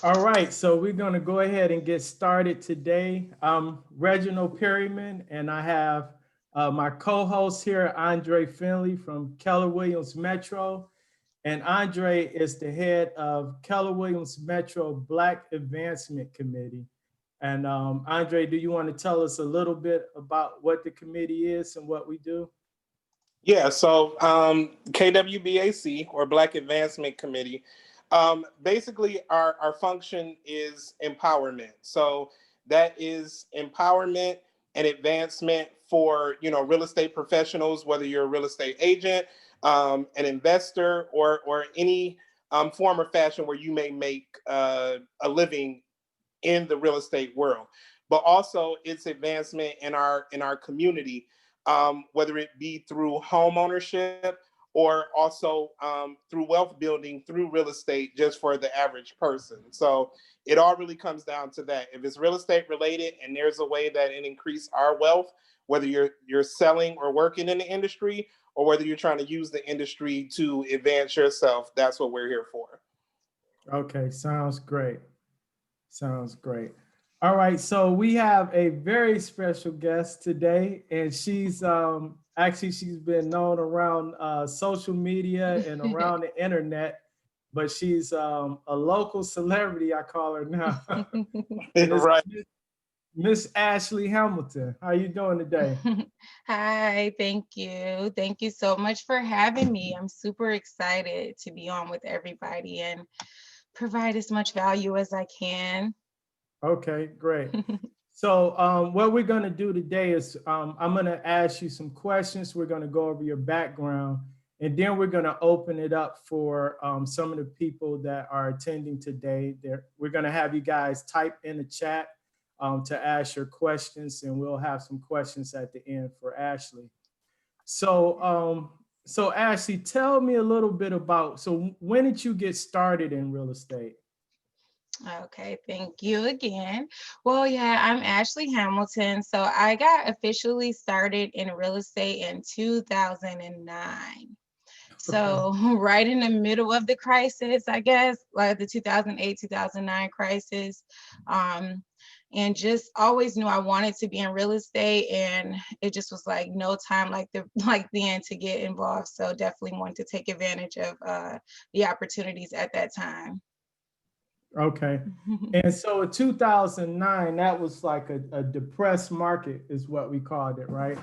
All right, so we're going to go ahead and get started today. I'm Reginald Perryman, and I have my co-host here, Andre Finley from Keller Williams Metro. And Andre is the head of Keller Williams Metro Black Advancement Committee. And Andre, do you want to tell us a little bit about what the committee is and what we do? KWBAC, or Black Advancement Committee, basically our function is empowerment. So that is empowerment and advancement for real estate professionals, whether you're a real estate agent, an investor, or any form or fashion where you may make a living in the real estate world. But also it's advancement in our community, whether it be through home ownership or also through wealth building through real estate, just for the average person. So it all really comes down to that. If it's real estate related and there's a way that it increase our wealth, whether you're selling or working in the industry, or whether you're trying to use the industry to advance yourself, that's what we're here for. Okay, sounds great. Sounds great. All right, so we have a very special guest today, and she's actually she's been known around social media and around the internet, but she's a local celebrity. I call her now, and it's Right. Miss Ashley Hamilton. How you doing today? Hi, thank you. Thank you so much for having me. I'm super excited to be on with everybody and provide as much value as I can. Okay, great. So what we're going to do today is I'm going to ask you some questions. We're going to go over your background, and then we're going to open it up for some of the people that are attending today. We're going to have you guys type in the chat to ask your questions, and we'll have some questions at the end for Ashley. So Ashley, tell me a little bit about, so when did you get started in real estate? Okay, thank you again. Well, yeah, I'm Ashley Hamilton. So I got officially started in real estate in 2009. Okay. So right in the middle of the crisis, I guess, like the 2008, 2009 crisis. Um, and just always knew I wanted to be in real estate, and it just was like no time like the like then to get involved. So definitely wanted to take advantage of the opportunities at that time. Okay. And so in 2009, that was like a depressed market, is what we called it, right?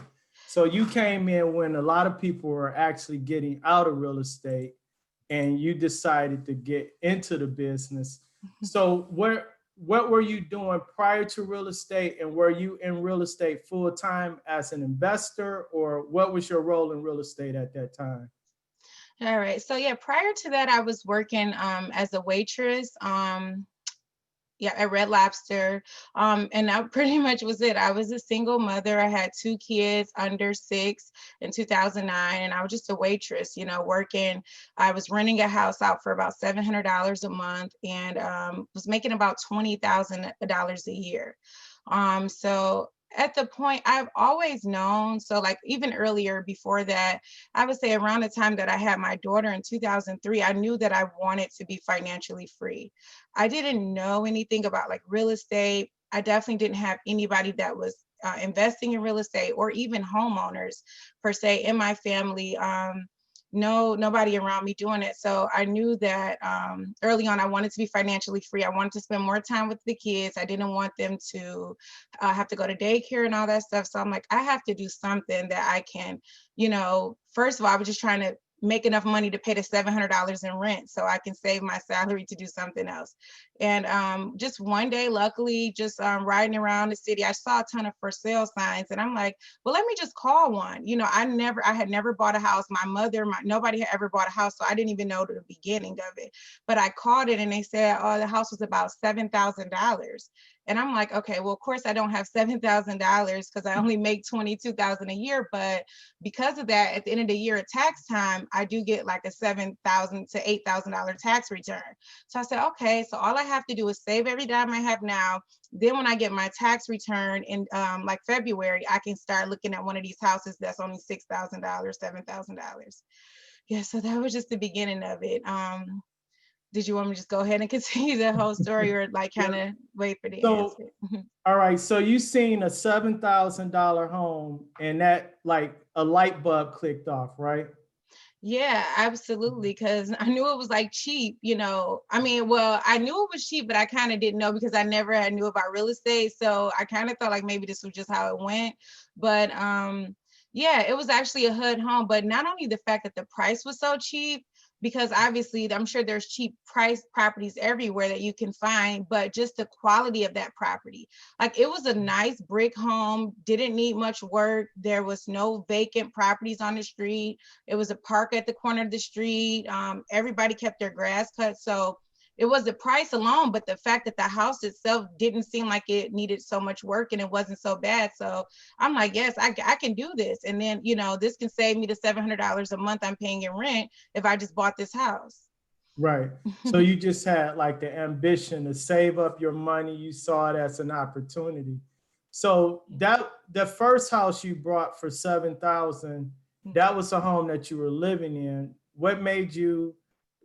So you came in when a lot of people were actually getting out of real estate, and you decided to get into the business. So what were you doing prior to real estate, and were you in real estate full time as an investor, or what was your role in real estate at that time? All right. So yeah, prior to that, I was working as a waitress. Yeah, at Red Lobster. And that pretty much was it. I was a single mother. I had two kids under 6 in 2009, and I was just a waitress, working. I was renting a house out for about $700 a month, and was making about $20,000 a year. So at the point I've always known, so like even earlier before that, I would say around the time that I had my daughter in 2003, I knew that I wanted to be financially free. I didn't know anything about like real estate. I definitely didn't have anybody that was investing in real estate or even homeowners per se in my family. No, nobody around me doing it. So I knew that early on, I wanted to be financially free. I wanted to spend more time with the kids. I didn't want them to have to go to daycare and all that stuff. So I'm like, I have to do something that I can, first of all, I was just trying to make enough money to pay the $700 in rent so I can save my salary to do something else. And just one day, luckily, just riding around the city, I saw a ton of for sale signs, and I'm like, well, let me just call one. I had never bought a house. Nobody had ever bought a house, so I didn't even know the beginning of it. But I called it, and they said, oh, the house was about $7,000. And I'm like, okay, well, of course I don't have $7,000 because I only make $22,000 a year. But because of that, at the end of the year at tax time, I do get like a $7,000 to $8,000 tax return. So I said, okay, so all I have to do is save every dime I have now. Then when I get my tax return in like February, I can start looking at one of these houses that's only $6,000, $7,000. Yeah, so that was just the beginning of it. did you want me to just go ahead and continue the whole story, or like kind of wait for the So, answer? all right. So you seen a $7,000 home and that like a light bulb clicked off, right? Yeah, absolutely. Because I knew it was like cheap, I mean, well, I knew it was cheap, but I kind of didn't know because I never had knew about real estate. So I kind of thought like maybe this was just how it went. But yeah, it was actually a hood home. But not only the fact that the price was so cheap, because obviously I'm sure there's cheap price properties everywhere that you can find, but just the quality of that property. Like it was a nice brick home, didn't need much work. There was no vacant properties on the street. It was a park at the corner of the street. Everybody kept their grass cut. So it was the price alone, but the fact that the house itself didn't seem like it needed so much work and it wasn't so bad. So I'm like, yes, I can do this. And then, this can save me the $700 a month I'm paying in rent if I just bought this house. Right. So you just had like the ambition to save up your money. You saw it as an opportunity. So that the first house you brought for 7,000, that was a home that you were living in. What made you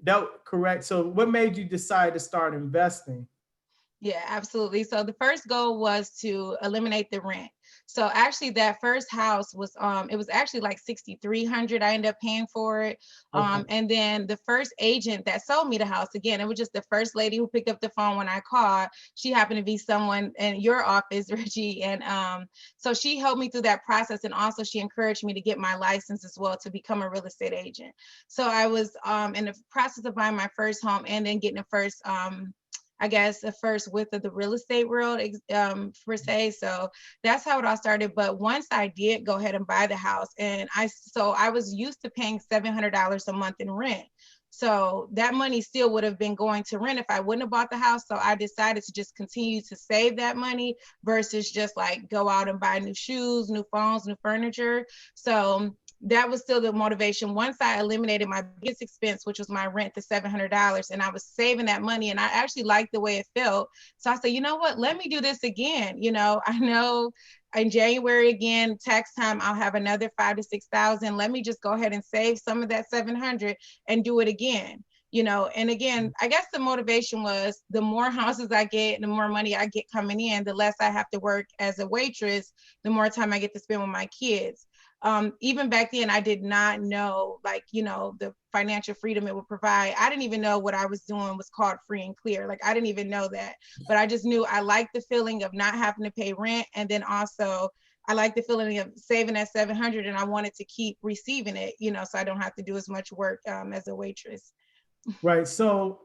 that correct? So what made you decide to start investing? Yeah, absolutely. So the first goal was to eliminate the rent. So actually that first house was it was actually like 6,300 I ended up paying for it. Okay. And then the first agent that sold me the house, again, it was just the first lady who picked up the phone when I called. She happened to be someone in your office, Reggie. And so she helped me through that process, and also she encouraged me to get my license as well to become a real estate agent. So I was in the process of buying my first home and then getting the first I guess the first width of the real estate world per se. So that's how it all started. But once I did go ahead and buy the house, and I was used to paying $700 a month in rent. So that money still would have been going to rent if I wouldn't have bought the house. So I decided to just continue to save that money versus just like go out and buy new shoes, new phones, new furniture. So that was still the motivation. Once I eliminated my biggest expense, which was my rent, the $700, and I was saving that money, and I actually liked the way it felt. So I said, you know what, let me do this again. I know in January again, tax time, I'll have another 5,000 to 6,000. Let me just go ahead and save some of that 700 and do it again. And again, I guess the motivation was the more houses I get, the more money I get coming in, the less I have to work as a waitress, the more time I get to spend with my kids. Even back then, I did not know, like, the financial freedom it would provide. I didn't even know what I was doing was called free and clear. Like, I didn't even know that, but I just knew I liked the feeling of not having to pay rent. And then also I liked the feeling of saving that 700, and I wanted to keep receiving it, so I don't have to do as much work as a waitress. Right. So,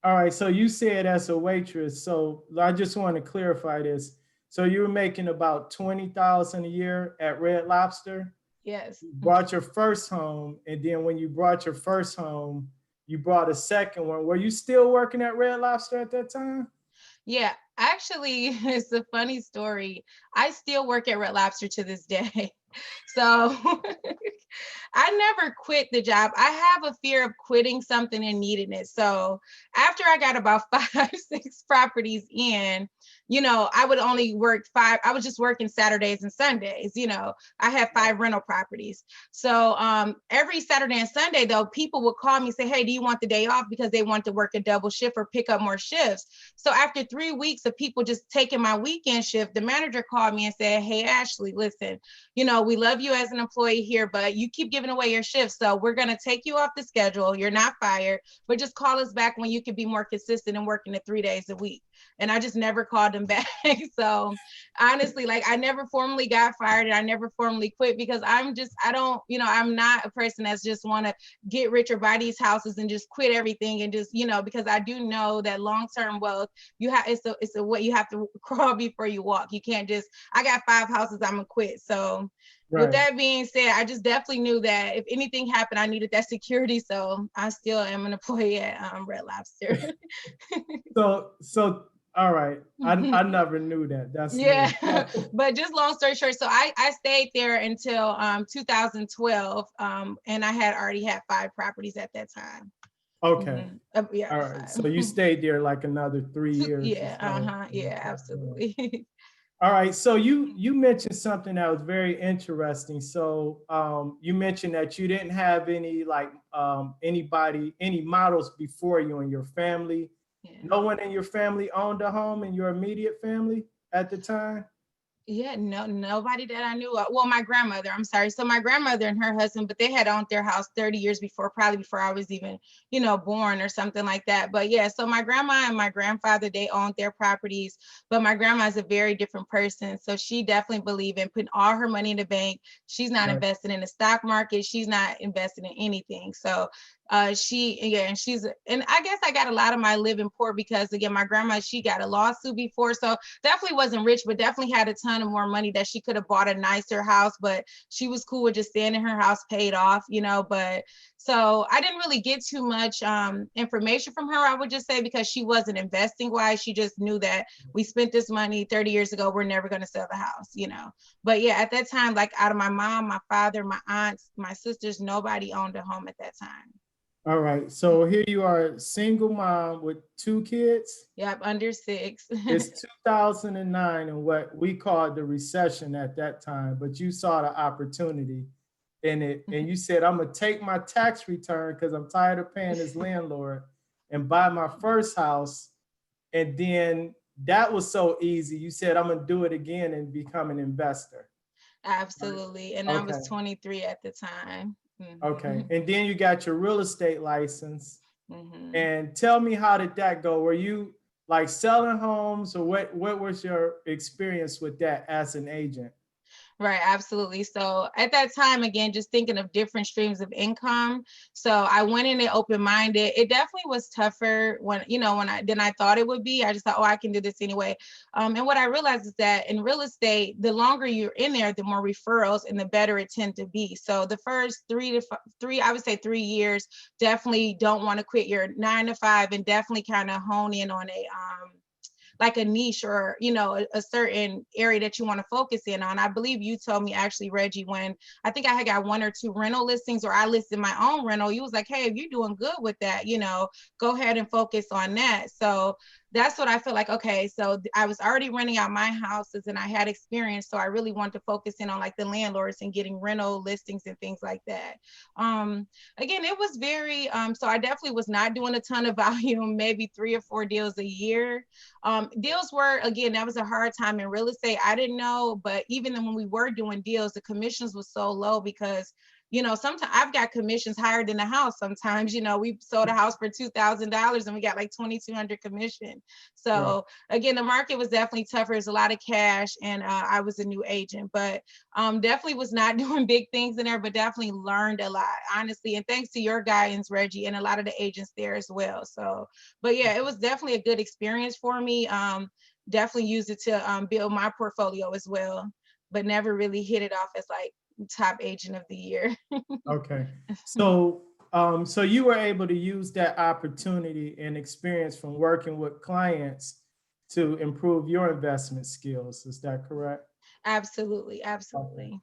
all right. So you said as a waitress. So I just want to clarify this. So you were making about 20,000 a year at Red Lobster. Yes. You brought your first home, and then when you brought your first home, you brought a second one. Were you still working at Red Lobster at that time? Yeah, actually, it's a funny story. I still work at Red Lobster to this day. So I never quit the job. I have a fear of quitting something and needing it. So after I got about 5, 6 properties in, I would only work 5. I was just working Saturdays and Sundays. I had 5 rental properties. So every Saturday and Sunday, though, people would call me and say, hey, do you want the day off? Because they want to work a double shift or pick up more shifts. So after 3 weeks of people just taking my weekend shift, the manager called me and said, hey, Ashley, listen, we love you as an employee here, but you keep giving away your shifts. So we're going to take you off the schedule. You're not fired, but just call us back when you can be more consistent and working the 3 days a week. And I just never called them back. So honestly, like I never formally got fired and I never formally quit because I'm not a person that's just want to get rich or buy these houses and just quit everything and just, because I do know that long-term wealth, it's a way you have to crawl before you walk. You can't just, I got 5 houses, I'm gonna quit. So with that being said, I just definitely knew that if anything happened, I needed that security. So I still am an employee at Red Lobster. So all right. I never knew that. That's Yeah, new. but just long story short, so I stayed there until 2012, and I had already had 5 properties at that time. Okay. Yeah. All right. 5. So you stayed there like another 3 years or Yeah. so. Yeah. Absolutely. All right. So you mentioned something that was very interesting. So you mentioned that you didn't have any like any models before you in your family. Yeah. No one in your family owned a home in your immediate family at the time? Yeah, no, nobody that I knew of. Well, my grandmother, I'm sorry. So my grandmother and her husband, but they had owned their house 30 years before, probably before I was even, born or something like that. But yeah, so my grandma and my grandfather, they owned their properties, but my grandma is a very different person. So she definitely believed in putting all her money in the bank. She's not Right. invested in the stock market. She's not invested in anything. So and I guess I got a lot of my living poor because again, my grandma, she got a lawsuit before. So definitely wasn't rich, but definitely had a ton of more money that she could have bought a nicer house, but she was cool with just staying in her house paid off, but so I didn't really get too much information from her, I would just say, because she wasn't investing wise. She just knew that we spent this money 30 years ago, we're never going to sell the house. But yeah, at that time, like out of my mom, my father, my aunts, my sisters, nobody owned a home at that time. All right. So here you are, single mom with 2 kids. Yep, under 6. It's 2009 and what we called the recession at that time, but you saw the opportunity in it and you said, I'm gonna take my tax return because I'm tired of paying this landlord and buy my first house. And then that was so easy. You said, I'm gonna do it again and become an investor. Right. Absolutely. And I Okay. was 23 at the time. Okay. And then you got your real estate license. Mm-hmm. And tell me, how did that go? Were you like selling homes, or what was your experience with that as an agent? Right, absolutely. So at that time, again, just thinking of different streams of income. So I went in it open-minded. It definitely was tougher than I thought it would be. I just thought, oh, I can do this anyway. And what I realized is that in real estate, the longer you're in there, the more referrals and the better it tend to be. So the first I would say 3 years, definitely don't want to quit your 9 to 5 and definitely kind of hone in on like a niche or a certain area that you want to focus in on. I believe you told me actually, Reggie, when I think I had got 1 or 2 rental listings, or I listed my own rental, you was like, hey, if you're doing good with that, go ahead and focus on that. So that's what I feel like. Okay, so I was already renting out my houses and I had experience, so I really wanted to focus in on like the landlords and getting rental listings and things like that. Again, it was very so I definitely was not doing a ton of volume, maybe 3 or 4 deals a year. Deals were, again, that was a hard time in real estate. I didn't know, but even when we were doing deals, the commissions was so low because sometimes I've got commissions higher than the house. Sometimes, we sold a house for $2,000 and we got like 2,200 commission. Right. So again, the market was definitely tougher. There's a lot of cash, and I was a new agent, but definitely was not doing big things in there, but definitely learned a lot, honestly. And thanks to your guidance, Reggie, and a lot of the agents there as well. So, but yeah, it was definitely a good experience for me. Definitely used it to build my portfolio as well, but never really hit it off as like top agent of the year. Okay. So so you were able to use that opportunity and experience from working with clients to improve your investment skills. Is that correct? Absolutely, Okay. absolutely.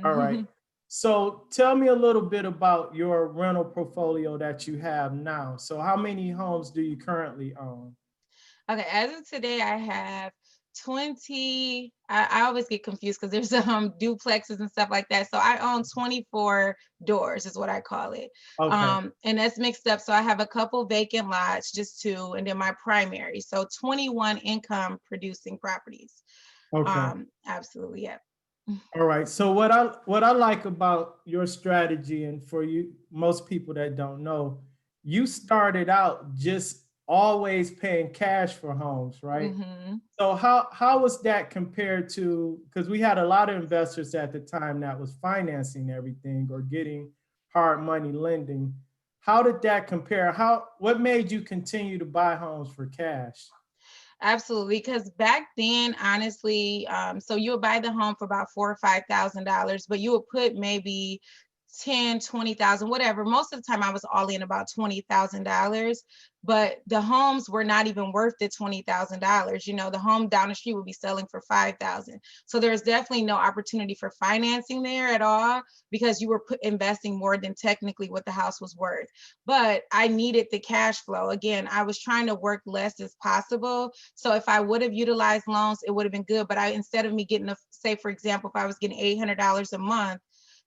All right. Mhm. So tell me a little bit about your rental portfolio that you have now. So how many homes do you currently own? Okay, as of today, I have 20. I always get confused because there's duplexes and stuff like that. So I own 24 doors, is what I call it. Okay. And that's mixed up. So I have a couple vacant lots, just 2, and then my primary. So 21 income producing properties. Okay. Absolutely, yeah. All right. So what I like about your strategy, and for you, most people that don't know, you started out just always paying cash for homes, right? Hmm. So how was that compared to, because we had a lot of investors at the time that was financing everything or getting hard money lending. How did that compare? What made you continue to buy homes for cash? Absolutely, because back then, honestly, so you would buy the home for about $4 or $5,000, but you would put maybe 10, 20,000, whatever. Most of the time I was all in about $20,000, but the homes were not even worth the $20,000. You know, the home down the street would be selling for 5,000. So there's definitely no opportunity for financing there at all, because you were investing more than technically what the house was worth. But I needed the cash flow. Again, I was trying to work less as possible. So if I would have utilized loans, it would have been good. But instead of me getting say, for example, if I was getting $800 a month,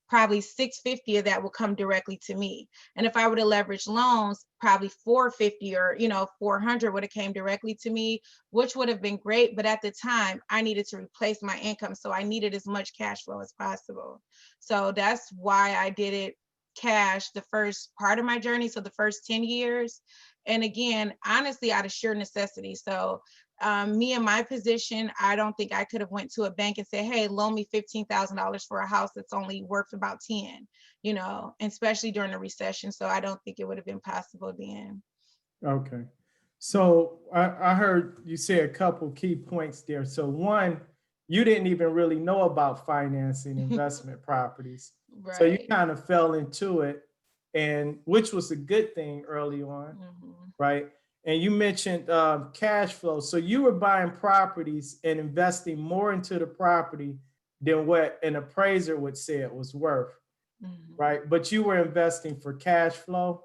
probably 650 of that will come directly to me. And if I would have leveraged loans, probably 450 or 400 would have came directly to me, which would have been great. But at the time, I needed to replace my income, so I needed as much cash flow as possible. So that's why I did it cash the first part of my journey, so the first 10 years. And again, honestly, out of sheer necessity. So me in my position, I don't think I could have went to a bank and said, hey, loan me $15,000 for a house that's only worth about 10, and especially during the recession. So I don't think it would have been possible then. Okay. So I heard you say a couple key points there. So one, you didn't even really know about financing investment properties. Right. So you kind of fell into it, and which was a good thing early on, right? And you mentioned cash flow. So you were buying properties and investing more into the property than what an appraiser would say it was worth, right? But you were investing for cash flow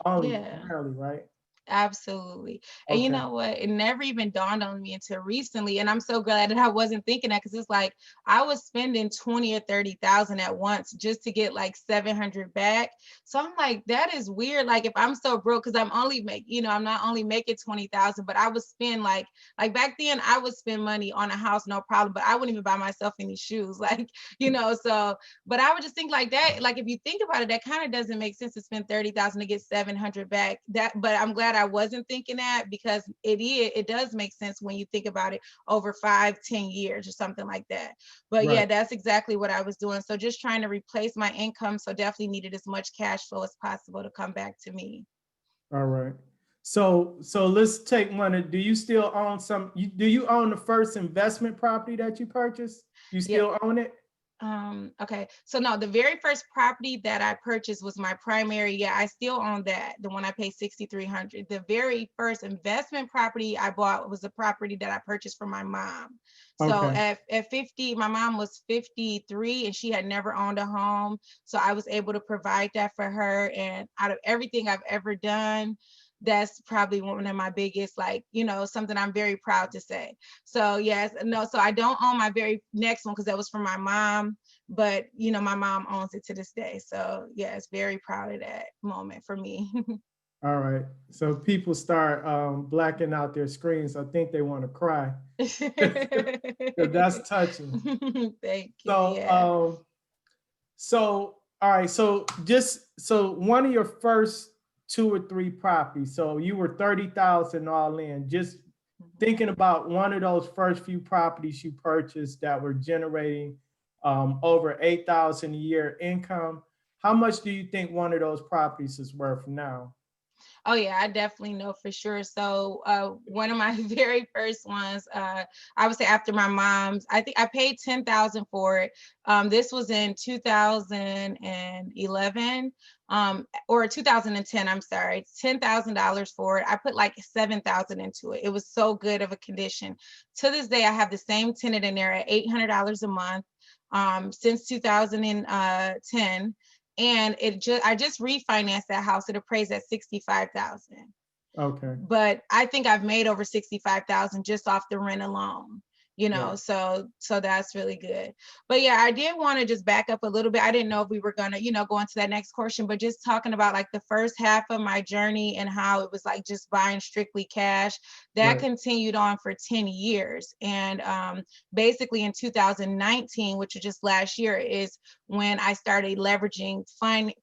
only, primarily, right? Absolutely. And you Okay. know what? It never even dawned on me until recently. And I'm so glad that I wasn't thinking that, because it's like I was spending 20 or 30,000 at once just to get like 700 back. So I'm like, that is weird. Like if I'm so broke, because I'm only I'm not only making 20,000, but I would spend like back then I would spend money on a house, no problem, but I wouldn't even buy myself any shoes. Like, so, but I would just think like that, like if you think about it, that kind of doesn't make sense to spend 30,000 to get 700 back. But I'm glad I wasn't thinking that, because it does make sense when you think about it over 5-10 years or something like that. But Right. yeah, that's exactly what I was doing. So just trying to replace my income. So definitely needed as much cash flow as possible to come back to me. All right. So let's take one. Do you still own do you own the first investment property that you purchased? You Yeah. still own it? Okay. So no, the very first property that I purchased was my primary. Yeah, I still own that, the one I paid $6,300. The very first investment property I bought was a property that I purchased from my mom. So Okay. at 50, my mom was 53 and she had never owned a home. So I was able to provide that for her. And out of everything I've ever done, that's probably one of my biggest, something I'm very proud to say. So yes, no, so I don't own my very next one because that was from my mom, but my mom owns it to this day. So yes, very proud of that moment for me. All right. So people start blacking out their screens. I think they want to cry. That's touching. Thank you. So Yeah. All right. So one of your first 2 or 3 properties. So you were 30,000 all in. Just thinking about one of those first few properties you purchased that were generating over 8,000 a year income. How much do you think one of those properties is worth now? Oh yeah, I definitely know for sure. So one of my very first ones, I would say after my mom's, I think I paid 10,000 for it. This was in 2011, or 2010. I'm sorry, $10,000 for it. I put like 7,000 into it. It was so good of a condition. To this day, I have the same tenant in there at $800 a month since 2010. And I just refinanced that house. It appraised at 65,000. Okay. But I think I've made over 65,000 just off the rent alone. Right. So that's really good. But yeah, I did want to just back up a little bit. I didn't know if we were gonna, go into that next question, but just talking about like the first half of my journey and how it was like just buying strictly cash. That Right. continued on for 10 years. And basically in 2019, which was just last year, is when I started leveraging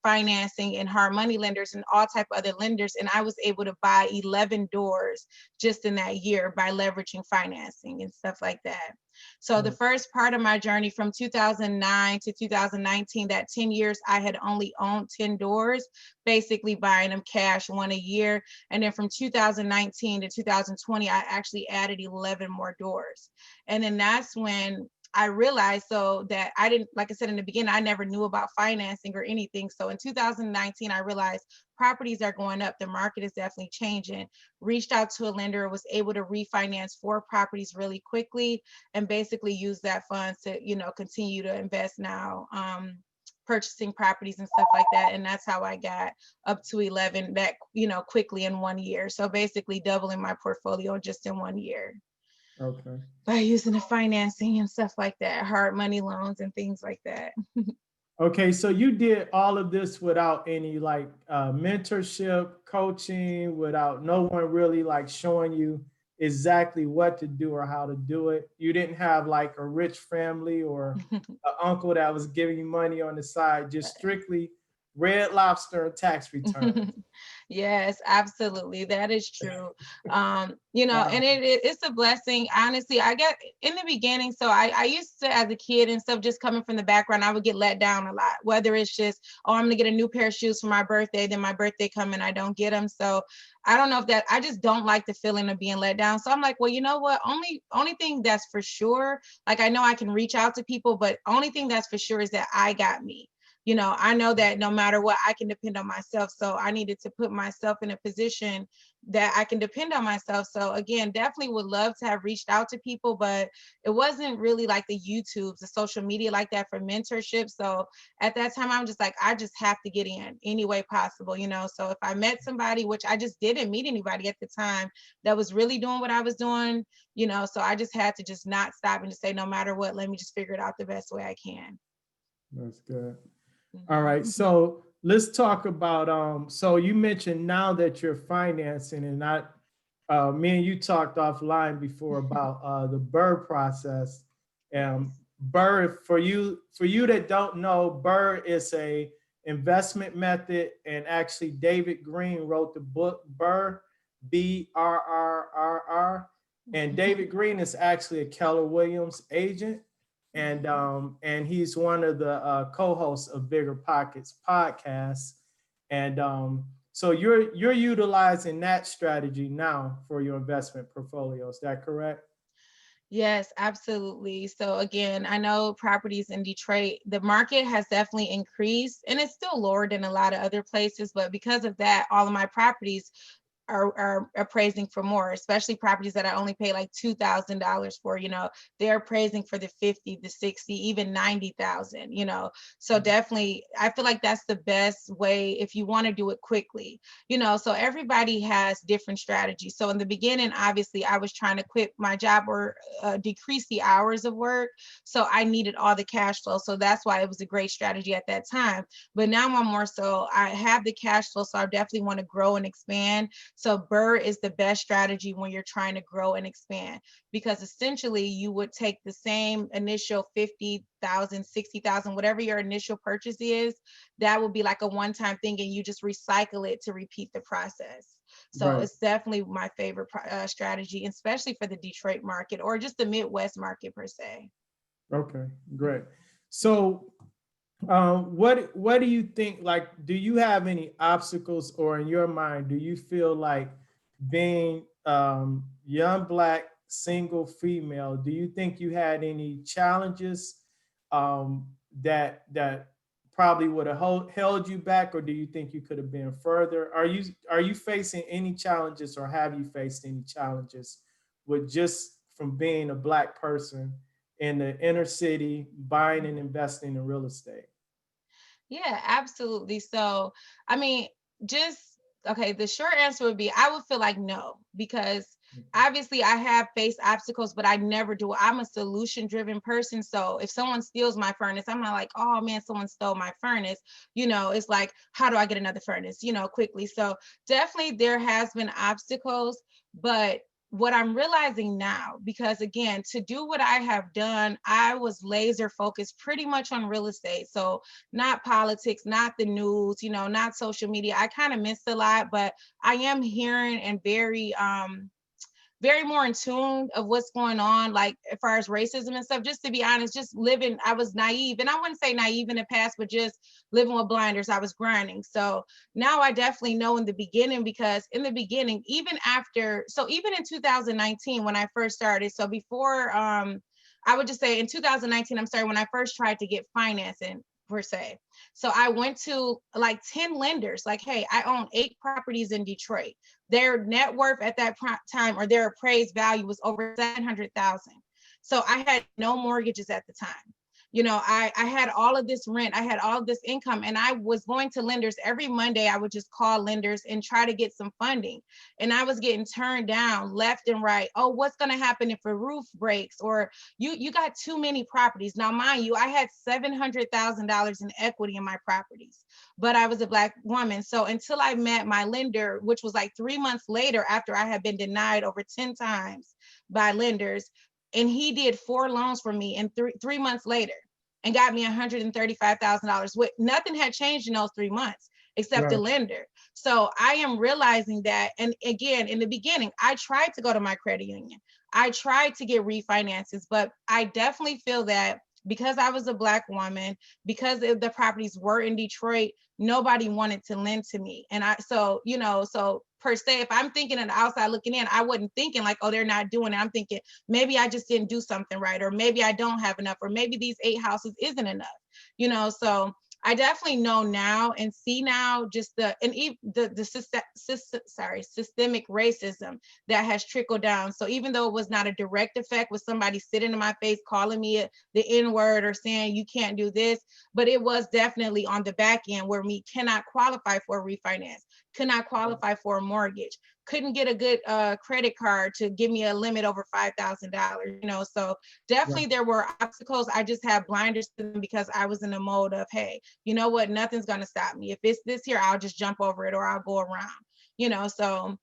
financing and hard money lenders and all type of other lenders. And I was able to buy 11 doors just in that year by leveraging financing and stuff like that. So the first part of my journey from 2009 to 2019, that 10 years, I had only owned 10 doors, basically buying them cash, one a year. And then from 2019 to 2020, I actually added 11 more doors. And then that's when I realized so that I didn't, like I said in the beginning, I never knew about financing or anything. So in 2019, I realized properties are going up. The market is definitely changing. Reached out to a lender, was able to refinance 4 properties really quickly, and basically use that funds to, continue to invest now, purchasing properties and stuff like that. And that's how I got up to 11 that, quickly in 1 year. So basically doubling my portfolio just in 1 year. Okay. By using the financing and stuff like that, hard money loans and things like that. Okay, so you did all of this without any like mentorship, coaching, without no one really like showing you exactly what to do or how to do it. You didn't have like a rich family or an uncle that was giving you money on the side, just strictly Red Lobster and tax returns. Yes, absolutely. That is true. Wow. And it's a blessing. Honestly, I get in the beginning. So I used to, as a kid and stuff, just coming from the background, I would get let down a lot, whether it's just, oh, I'm gonna get a new pair of shoes for my birthday, then my birthday come and I don't get them. So I don't know if that, I just don't like the feeling of being let down. So I'm like, well, you know what? Only thing that's for sure, like I know I can reach out to people, but only thing that's for sure is that I got me. I know that no matter what, I can depend on myself. So I needed to put myself in a position that I can depend on myself. So again, definitely would love to have reached out to people, but it wasn't really like the YouTubes, the social media like that for mentorship. So at that time, I'm just like, I just have to get in any way possible, So if I met somebody, which I just didn't meet anybody at the time that was really doing what I was doing, so I just had to just not stop and just say, no matter what, let me just figure it out the best way I can. That's good. All right, so let's talk about so you mentioned now that you're financing, and me and you talked offline before about the BRRRR process. BRRRR, for you that don't know, BRRRR is a investment method, and actually David Green wrote the book BRRRR, BRRRR, and David Green is actually a Keller Williams agent, and he's one of the co-hosts of Bigger Pockets podcast. And so you're utilizing that strategy now for your investment portfolio. Is that correct? Yes, absolutely. So again, I know properties in Detroit, the market has definitely increased and it's still lower than a lot of other places, but because of that, all of my properties are appraising for more, especially properties that I only pay like $2,000 for, they're appraising for the 50, the 60, even 90,000, So definitely, I feel like that's the best way if you want to do it quickly, so everybody has different strategies. So in the beginning, obviously I was trying to quit my job or decrease the hours of work. So I needed all the cash flow. So that's why it was a great strategy at that time. But now I'm more so, I have the cash flow. So I definitely want to grow and expand. So BRRRR is the best strategy when you're trying to grow and expand, because essentially you would take the same initial 50,000, 60,000, whatever your initial purchase is, that would be like a one-time thing, and you just recycle it to repeat the process. So Right. it's definitely my favorite strategy, especially for the Detroit market or just the Midwest market per se. Okay, great. So what do you think, like, do you have any obstacles, or in your mind, do you feel like being young, Black, single, female, do you think you had any challenges that probably would have held you back, or do you think you could have been further? Are you facing any challenges, or have you faced any challenges with just from being a Black person in the inner city buying and investing in real estate? Yeah, absolutely. So, I mean, just okay, the short answer would be I would feel like no, because obviously I have faced obstacles, but I never do. I'm a solution driven person. So if someone steals my furnace, I'm not like, oh man, someone stole my furnace. It's like, how do I get another furnace, quickly. So definitely there has been obstacles, but what I'm realizing now, because again, to do what I have done, I was laser focused pretty much on real estate. So not politics, not the news, not social media. I kind of missed a lot, but I am hearing and very more in tune of what's going on, like as far as racism and stuff. Just to be honest, just living, I was naive, and I wouldn't say naive in the past, but just living with blinders. I was grinding. So now I definitely know in the beginning, because in the beginning, even in 2019 when I first started, so before I would just say in 2019, I'm sorry, when I first tried to get financing per se. So I went to like 10 lenders, like, hey, I own 8 properties in Detroit. Their net worth at that time, or their appraised value, was over 700,000. So I had no mortgages at the time. I had all of this rent, I had all of this income, and I was going to lenders every Monday. I would just call lenders and try to get some funding. And I was getting turned down left and right. Oh, what's going to happen if a roof breaks? Or you got too many properties. Now, mind you, I had $700,000 in equity in my properties, but I was a Black woman. So until I met my lender, which was like 3 months later, after I had been denied over 10 times by lenders, and he did 4 loans for me, and 3 months later, and got me $135,000. Nothing had changed in those 3 months except the Right. lender. So I am realizing that. And again, in the beginning, I tried to go to my credit union. I tried to get refinances, but I definitely feel that because I was a Black woman, because the properties were in Detroit, nobody wanted to lend to me. And so per se, if I'm thinking on the outside looking in, I wasn't thinking like, oh, they're not doing it. I'm thinking maybe I just didn't do something right, or maybe I don't have enough, or maybe these 8 houses isn't enough. So I definitely know now and see now just systemic racism that has trickled down. So even though it was not a direct effect with somebody sitting in my face calling me the N-word or saying you can't do this, but it was definitely on the back end where me cannot qualify for a refinance, could not qualify for a mortgage, couldn't get a good credit card to give me a limit over $5,000. So definitely there were obstacles. I just have blinders to them because I was in the mode of, hey, you know what, nothing's going to stop me. If it's this here, I'll just jump over it, or I'll go around. So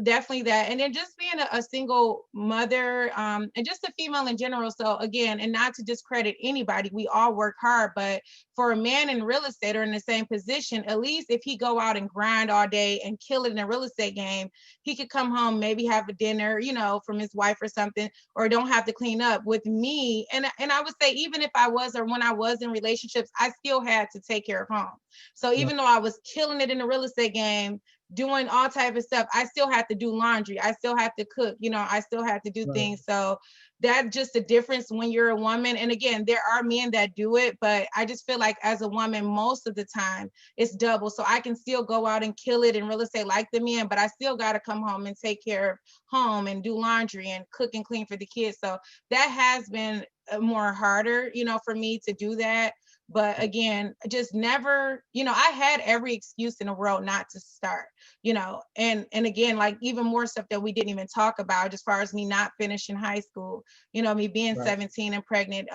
definitely that. And then just being a single mother, and just a female in general. So again, and not to discredit anybody, we all work hard, but for a man in real estate or in the same position, at least if he go out and grind all day and kill it in a real estate game, he could come home, maybe have a dinner, from his wife or something, or don't have to clean up. With me, and I would say, even if I was, or when I was in relationships, I still had to take care of home. So even though I was killing it in the real estate game, doing all type of stuff, I still have to do laundry, I still have to cook, I still have to do things. So that's just a difference when you're a woman. And again, there are men that do it, but I just feel like as a woman, most of the time it's double. So I can still go out and kill it in real estate like the men, but I still got to come home and take care of home and do laundry and cook and clean for the kids. So that has been more harder, for me to do that. But again, just never, I had every excuse in the world not to start, and again, like even more stuff that we didn't even talk about, as far as me not finishing high school, me being 17 and pregnant,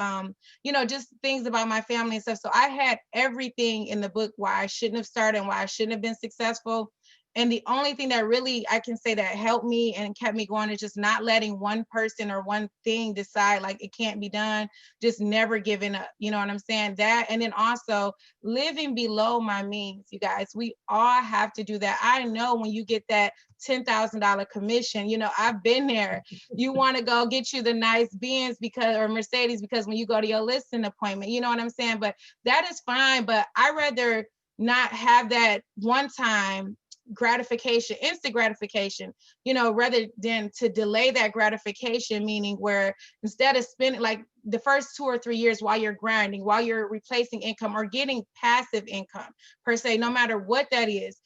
just things about my family and stuff. So I had everything in the book why I shouldn't have started and why I shouldn't have been successful. And the only thing that really I can say that helped me and kept me going is just not letting one person or one thing decide like it can't be done, just never giving up. You know what I'm saying? That, and then also living below my means, you guys. We all have to do that. I know when you get that $10,000 commission, I've been there. You want to go get you the nice Benz or Mercedes because when you go to your listing appointment, you know what I'm saying? But that is fine. But I rather not have that one time gratification, instant gratification, rather than to delay that gratification, meaning where instead of spending like the first 2 or 3 years while you're grinding, while you're replacing income or getting passive income per se, no matter what that is,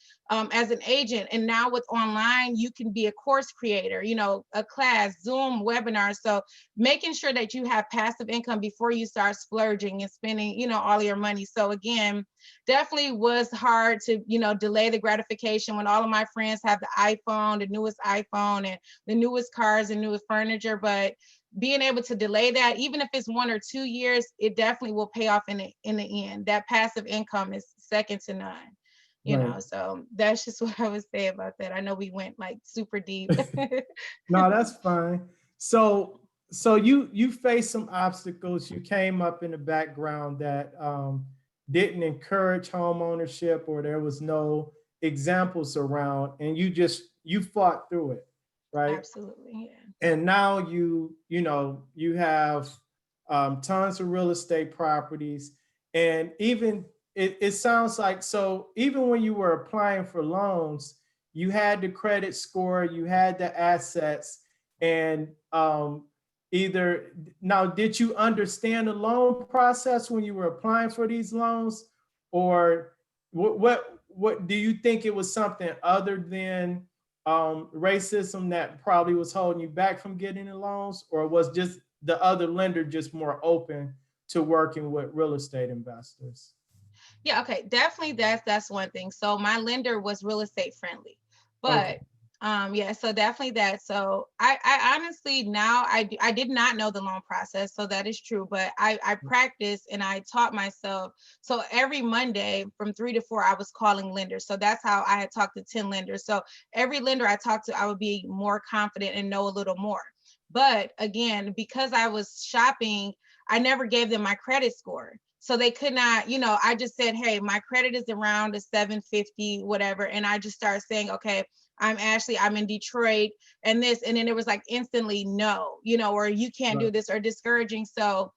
as an agent. And now with online, you can be a course creator, a class, Zoom, webinar. So making sure that you have passive income before you start splurging and spending, all your money. So again, definitely was hard to, delay the gratification when all of my friends have the iPhone, the newest iPhone and the newest cars and newest furniture. But being able to delay that, even if it's 1 or 2 years, it definitely will pay off in the end. That passive income is second to none. So that's just what I would say about that. I know we went like super deep. No, that's fine. So you faced some obstacles. You came up in the background that didn't encourage home ownership, or there was no examples around, and you fought through it, right? Absolutely, yeah. And now you have tons of real estate properties, and even it sounds like, so even when you were applying for loans, you had the credit score, you had the assets, and either, now, did you understand the loan process when you were applying for these loans? Or what do you think it was something other than racism that probably was holding you back from getting the loans? Or was just the other lender just more open to working with real estate investors? Yeah, okay, definitely that's one thing. So my lender was real estate friendly, Okay, but yeah, so definitely that. So I honestly now I did not know the loan process, so that is true. But I practiced and I taught myself. So every Monday from 3 to 4, I was calling lenders. So that's how I had talked to 10 lenders. So every lender I talked to, I would be more confident and know a little more. But again, because I was shopping, I never gave them my credit score. So they could not, I just said, hey, my credit is around a 750, whatever. And I just started saying, okay, I'm Ashley, I'm in Detroit and this. And then it was like instantly no, or you can't right, do this or discouraging. So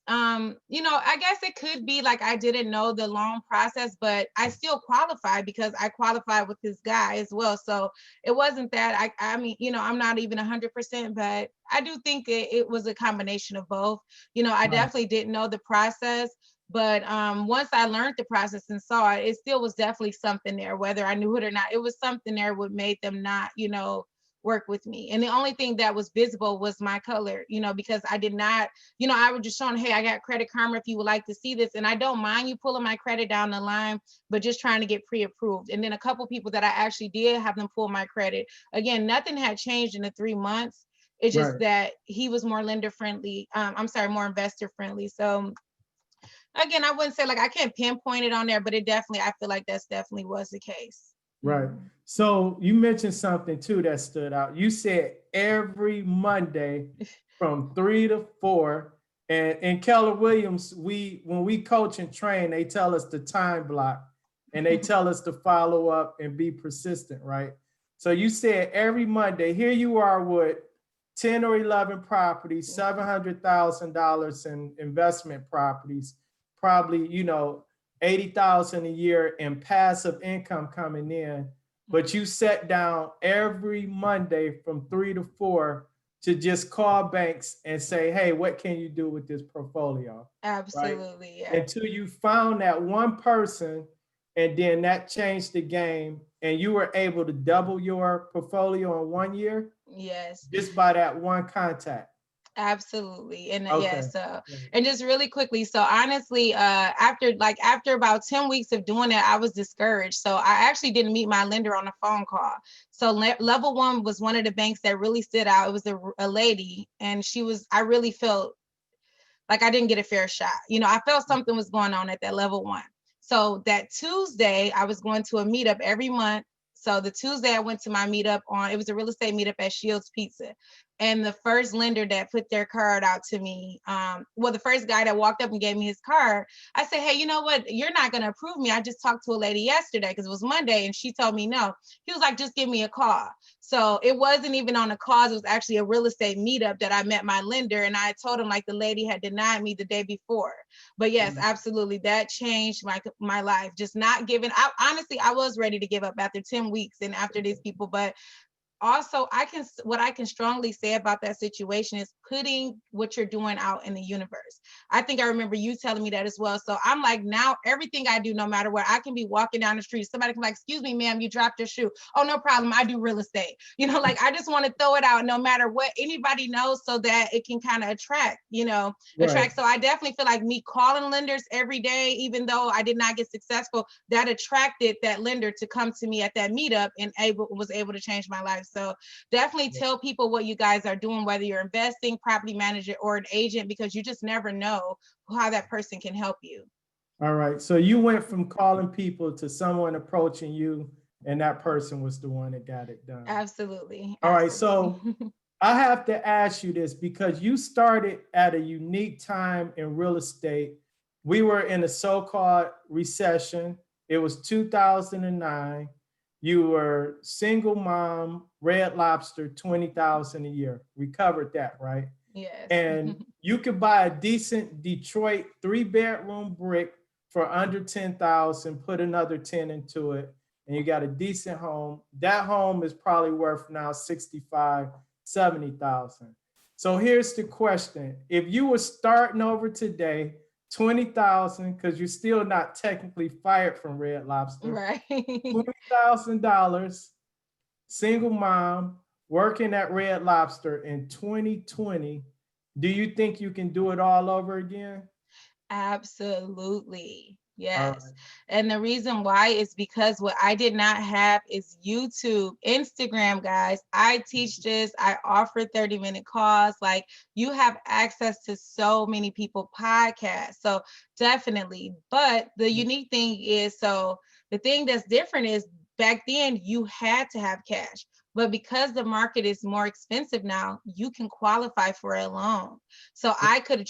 I guess it could be like I didn't know the loan process, but I still qualified because I qualified with this guy as well. So it wasn't that I mean, I'm not even 100%, but I do think it was a combination of both. I right, definitely didn't know the process, but once I learned the process and saw it, it still was definitely something there, whether I knew it or not. It was something there what made them not, work with me. And the only thing that was visible was my color, because I did not, I was just showing, hey, I got Credit Karma if you would like to see this. And I don't mind you pulling my credit down the line, but just trying to get pre-approved. And then a couple people that I actually did have them pull my credit. Again, nothing had changed in the 3 months. It's just right. that he was more lender friendly. I'm sorry, more investor friendly. So again, I wouldn't say like I can't pinpoint it on there, but it definitely, I feel like that's definitely was the case. Right. So you mentioned something too that stood out. You said every Monday from 3 to 4. And in Keller Williams, when we coach and train, they tell us the time block and they tell us to follow up and be persistent, right? So you said every Monday, here you are with 10 or 11 properties, $700,000 in investment properties, probably, 80,000 a year in passive income coming in, but you sat down every Monday from 3 to 4 to just call banks and say, hey, what can you do with this portfolio? Right? Absolutely. Yeah. Until you found that one person, and then that changed the game, and you were able to double your portfolio in 1 year Yes. just by that one contact. Absolutely. And yeah, Okay. so and just really quickly, so honestly, after about 10 weeks of doing it, I was discouraged. So I actually didn't meet my lender on a phone call. So level one was one of the banks that really stood out. It was a lady, and I really felt like I didn't get a fair shot. I felt something was going on at that level one. So that Tuesday, I was going to a meetup every month. So the Tuesday I went to my meetup it was a real estate meetup at Shields Pizza. And the first lender that put their card out to me, the first guy that walked up and gave me his card, I said, hey, you know what? You're not going to approve me. I just talked to a lady yesterday because it was Monday and she told me no. He was like, just give me a call. So it wasn't even on a cause. It was actually a real estate meetup that I met my lender. And I told him like the lady had denied me the day before. But yes, absolutely. That changed my life. Just not giving. Honestly, I was ready to give up after 10 weeks and after these people, but also what I can strongly say about that situation is putting what you're doing out in the universe. I think I remember you telling me that as well. So I'm like, now everything I do, no matter what, I can be walking down the street, somebody can be like, excuse me, ma'am, you dropped your shoe. Oh, no problem, I do real estate. Like I just want to throw it out no matter what anybody knows, so that it can kind of attract. Right. So I definitely feel like me calling lenders every day, even though I did not get successful, that attracted that lender to come to me at that meetup and was able to change my life. So definitely tell people what you guys are doing, whether you're investing, property manager, or an agent, because you just never know how that person can help you. All right. So you went from calling people to someone approaching you, and that person was the one that got it done. Absolutely. All right. Absolutely. So I have to ask you this because you started at a unique time in real estate. We were in a so-called recession. It was 2009. You were single mom, Red Lobster, 20,000 a year. We covered that, right? Yes. And you could buy a decent Detroit 3-bedroom brick for under 10,000, put another 10 into it, and you got a decent home. That home is probably worth now 65, 70,000. So here's the question. If you were starting over today, 20,000, because you're still not technically fired from Red Lobster, Right. $20,000, single mom, working at Red Lobster in 2020, do you think you can do it all over again? Absolutely. All Yes. right. And the reason why is because what I did not have is YouTube, Instagram, guys. I teach this. I offer 30-minute calls. Like, you have access to so many people podcasts. So definitely. But the unique thing is, so the thing that's different is back then you had to have cash. But because the market is more expensive now, you can qualify for a loan. So I could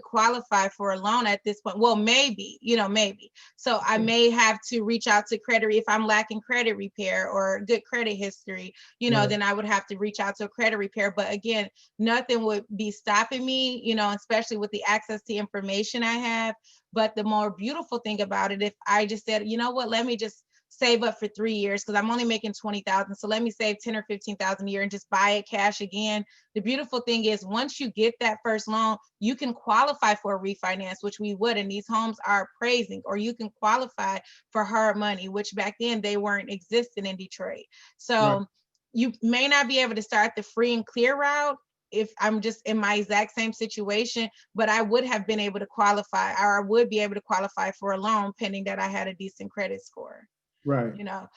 qualify for a loan at this point. Well, maybe, maybe. So I may have to reach out to credit if I'm lacking credit repair or good credit history, Right. then I would have to reach out to a credit repair. But again, nothing would be stopping me, especially with the access to information I have. But the more beautiful thing about it, if I just said, you know what, let me just save up for 3 years because I'm only making 20,000. So let me save 10 or 15,000 a year and just buy it cash again. The beautiful thing is once you get that first loan, you can qualify for a refinance, which we would, and these homes are appraising, or you can qualify for hard money, which back then they weren't existing in Detroit. Right. So you may not be able to start the free and clear route if I'm just in my exact same situation, but I would have been able to qualify, or I would be able to qualify for a loan pending that I had a decent credit score. Right.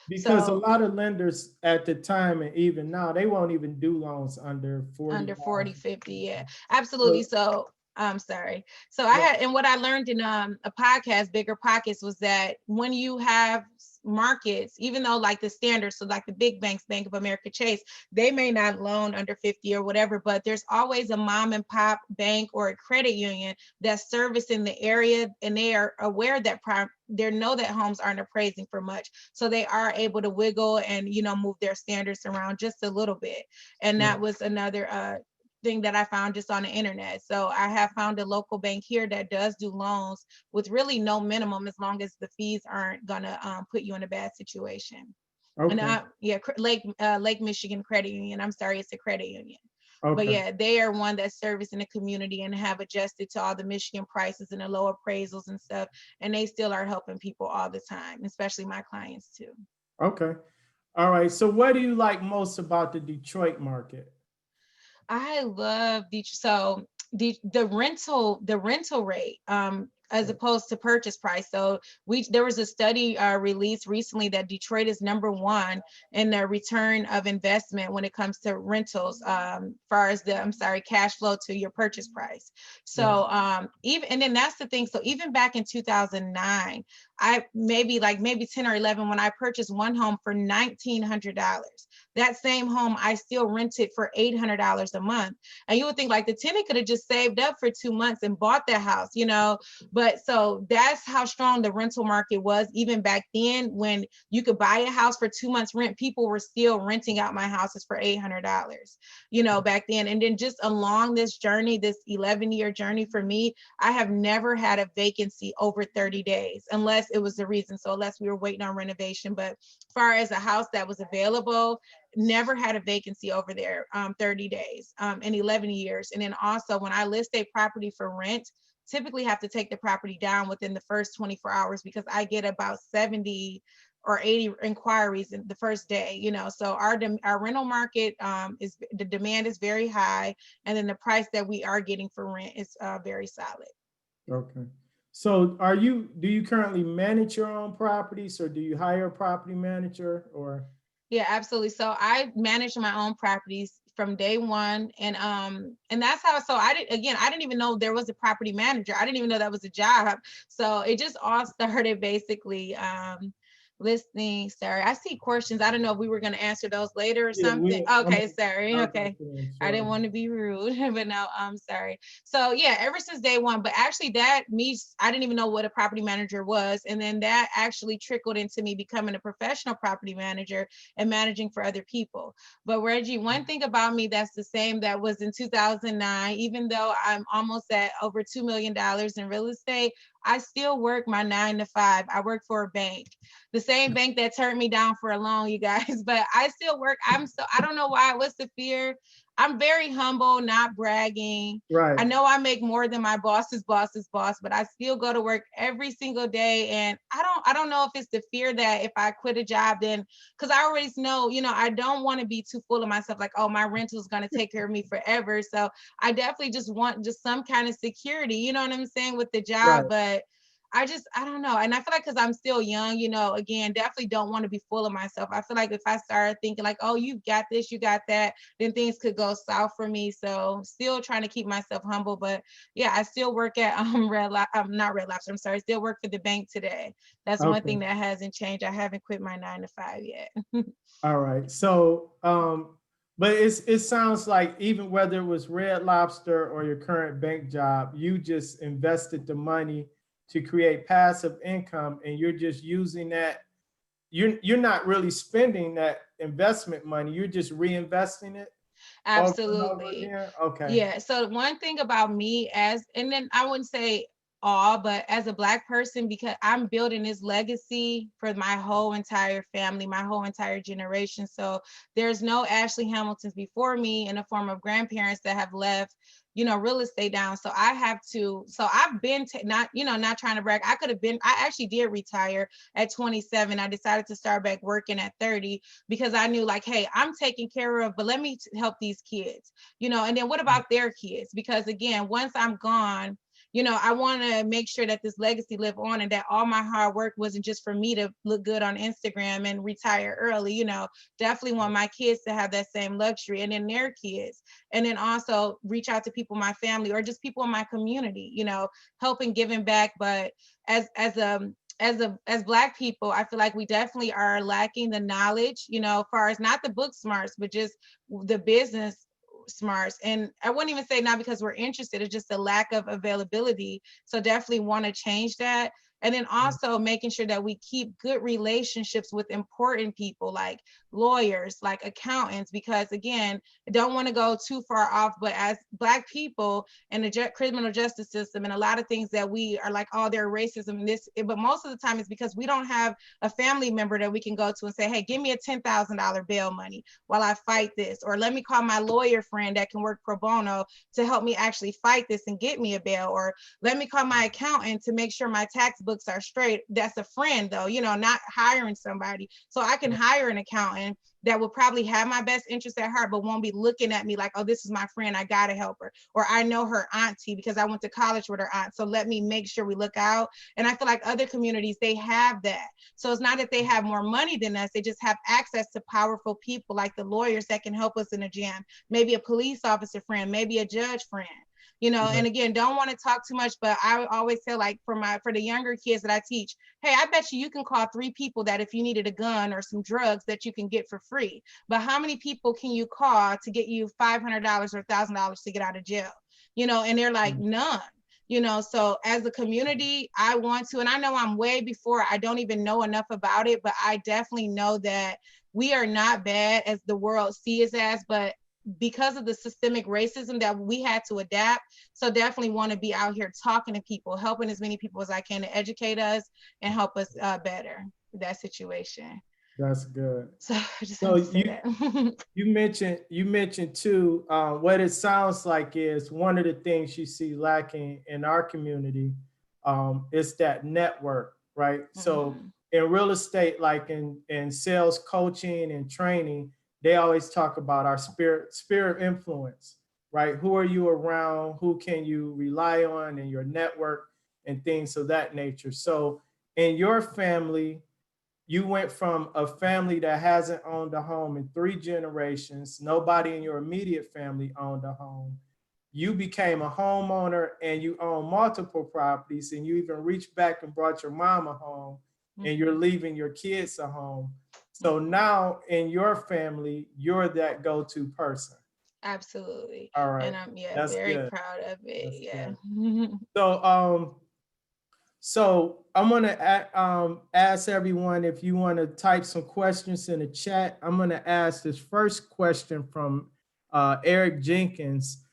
Because a So lot of lenders at the time and even now, they won't even do loans under 40,000. under 40, 50, yeah, absolutely. So, So I'm sorry. So I had, and what I learned in a podcast, Bigger Pockets, was that when you have markets, even though like the standards, so like the big banks, Bank of America, Chase, they may not loan under 50 or whatever, but there's always a mom and pop bank or a credit union that's servicing the area, and they are aware that they know that homes aren't appraising for much, so they are able to wiggle and move their standards around just a little bit. And that was another thing that I found just on the internet. So I have found a local bank here that does do loans with really no minimum, as long as the fees aren't gonna put you in a bad situation. And okay. Lake Michigan Credit Union. I'm sorry, it's a credit union. But Okay. yeah, they are one that's servicing the community and have adjusted to all the Michigan prices and the low appraisals and stuff. And they still are helping people all the time, especially my clients too. Okay. All right. So what do you like most about the Detroit market? I love so the rental rate as opposed to purchase price. So there was a study released recently that Detroit is #1 in the return of investment when it comes to rentals, far as cash flow to your purchase price. So even, and then that's the thing. So even back in 2009, I maybe 10 or 11, when I purchased one home for $1,900. That same home I still rented for $800 a month. And you would think like the tenant could have just saved up for 2 months and bought the house, But so that's how strong the rental market was even back then, when you could buy a house for 2 months rent. People were still renting out my houses for $800, back then. And then just along this journey, this 11-year journey for me, I have never had a vacancy over 30 days, unless it was the reason. So unless we were waiting on renovation, but as far as a house that was available, never had a vacancy over there 30 days in 11 years. And then also when I list a property for rent, typically have to take the property down within the first 24 hours because I get about 70 or 80 inquiries in the first day, So our rental market is, the demand is very high, and then the price that we are getting for rent is very solid. Okay. So do you currently manage your own properties, or do you hire a property manager, or? Yeah, absolutely. So I manage my own properties from day one. And that's how, so I didn't even know there was a property manager. I didn't even know that was a job. So it just all started basically listening. Sorry, I see questions. I don't know if we were going to answer those later or Yeah, something. Okay, sorry. I'll Okay. jump in, I didn't sure. want to be rude, but no, I'm sorry. So yeah, ever since day one, but actually I didn't even know what a property manager was. And then that actually trickled into me becoming a professional property manager and managing for other people. But Reggie, one thing about me that's the same that was in 2009, even though I'm almost at over $2 million in real estate, I still work my 9 to 5. I work for a bank, the same bank that turned me down for a loan, you guys, but I still work. I don't know why. What's the fear? I'm very humble, not bragging. Right. I know I make more than my boss's boss, but I still go to work every single day. And I don't know if it's the fear that if I quit a job, then, because I always know, I don't want to be too full of myself, like, oh, my rental is going to take care of me forever. So I definitely just want just some kind of security, you know what I'm saying, with the job. Right. But I don't know. And I feel like because I'm still young, again, definitely don't want to be full of myself. I feel like if I start thinking like, oh, you got this, you got that, then things could go south for me. So still trying to keep myself humble. But yeah, I still work at not Red Lobster. I'm sorry, I still work for the bank today. That's one Okay. thing that hasn't changed. I haven't quit my 9 to 5 yet. All right. So, but it sounds like even whether it was Red Lobster or your current bank job, you just invested the money to create passive income, and you're just using that. You're not really spending that investment money. You're just reinvesting it over and over Absolutely. again. Okay. Yeah. So one thing about me and then I wouldn't say all, but as a Black person, because I'm building this legacy for my whole entire family, my whole entire generation. So there's no Ashley Hamiltons before me in the form of grandparents that have left, real estate down. So I have to, so I've been not trying to brag. I actually did retire at 27. I decided to start back working at 30 because I knew like, hey, I'm taken care of, but let me help these kids, and then what about their kids? Because again, once I'm gone, I want to make sure that this legacy live on and that all my hard work wasn't just for me to look good on Instagram and retire early, definitely want my kids to have that same luxury and then their kids. And then also reach out to people in my family or just people in my community, helping, giving back. But as Black people, I feel like we definitely are lacking the knowledge, as far as not the book smarts, but just the business smarts. And I wouldn't even say not because we're interested, it's just a lack of availability. So definitely want to change that. And then also making sure that we keep good relationships with important people like lawyers, like accountants, because again, I don't want to go too far off, but as Black people in the criminal justice system and a lot of things that we are like, oh, they're racism, but most of the time it's because we don't have a family member that we can go to and say, hey, give me a $10,000 bail money while I fight this, or let me call my lawyer friend that can work pro bono to help me actually fight this and get me a bail, or let me call my accountant to make sure my tax books are straight. That's a friend though, not hiring somebody. So I can hire an accountant that will probably have my best interest at heart, but won't be looking at me like, oh, this is my friend, I gotta help her. Or I know her auntie because I went to college with her aunt, so let me make sure we look out. And I feel like other communities, they have that. So it's not that they have more money than us, they just have access to powerful people like the lawyers that can help us in a jam, maybe a police officer friend, maybe a judge friend. And again, don't want to talk too much, but I always say like for the younger kids that I teach, hey, I bet you can call 3 people that if you needed a gun or some drugs that you can get for free. But how many people can you call to get you $500 or $1,000 to get out of jail? And they're like, none. So as a community, I want to, and I know I'm way before, I don't even know enough about it, but I definitely know that we are not bad as the world sees us as, but because of the systemic racism that we had to adapt. So definitely want to be out here talking to people, helping as many people as I can to educate us and help us better that situation. That's good. So I just So have to say that. you mentioned too, what it sounds like is one of the things you see lacking in our community is that network, right? So Mhm. in real estate, like in sales coaching and training, they always talk about our spirit influence, right? Who are you around? Who can you rely on in your network and things of that nature? So in your family, you went from a family that hasn't owned a home in 3 generations. Nobody in your immediate family owned a home. You became a homeowner and you own multiple properties, and you even reached back and brought your mom a home, and you're Mhm. leaving your kids a home. So Mhm. now in your family, you're that go-to person. Absolutely. All right. And I'm, yeah, That's very good. proud of it. That's Yeah. good. So I'm gonna ask everyone if you want to type some questions in the chat. I'm gonna ask this first question from Eric Jenkins.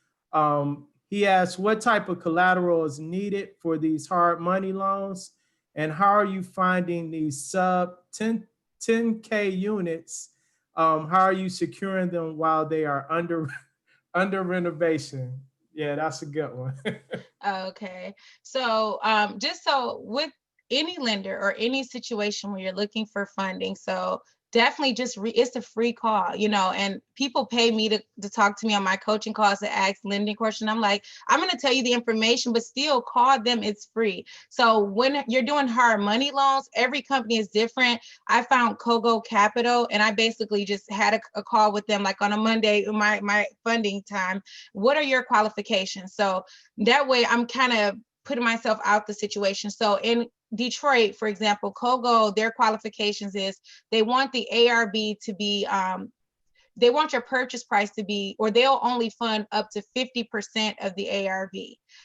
He asks, what type of collateral is needed for these hard money loans? And how are you finding these sub 10K units? How are you securing them while they are Under renovation. Yeah, that's a good one. Okay. So just so with any lender or any situation where you're looking for funding, so definitely just it's a free call, you know, and people pay me to talk to me on my coaching calls to ask lending question. I'm like, I'm going to tell you the information, but still call them. It's free. So when you're doing hard money loans, every company is different. I found Kogo Capital, and I basically just had a call with them like on a Monday, my funding time. What are your qualifications? So that way I'm kind of putting myself out the situation. So in Detroit, for example, Kogo, their qualifications is they want the ARB to be, they want your purchase price to be, or they'll only fund up to 50% of the ARV.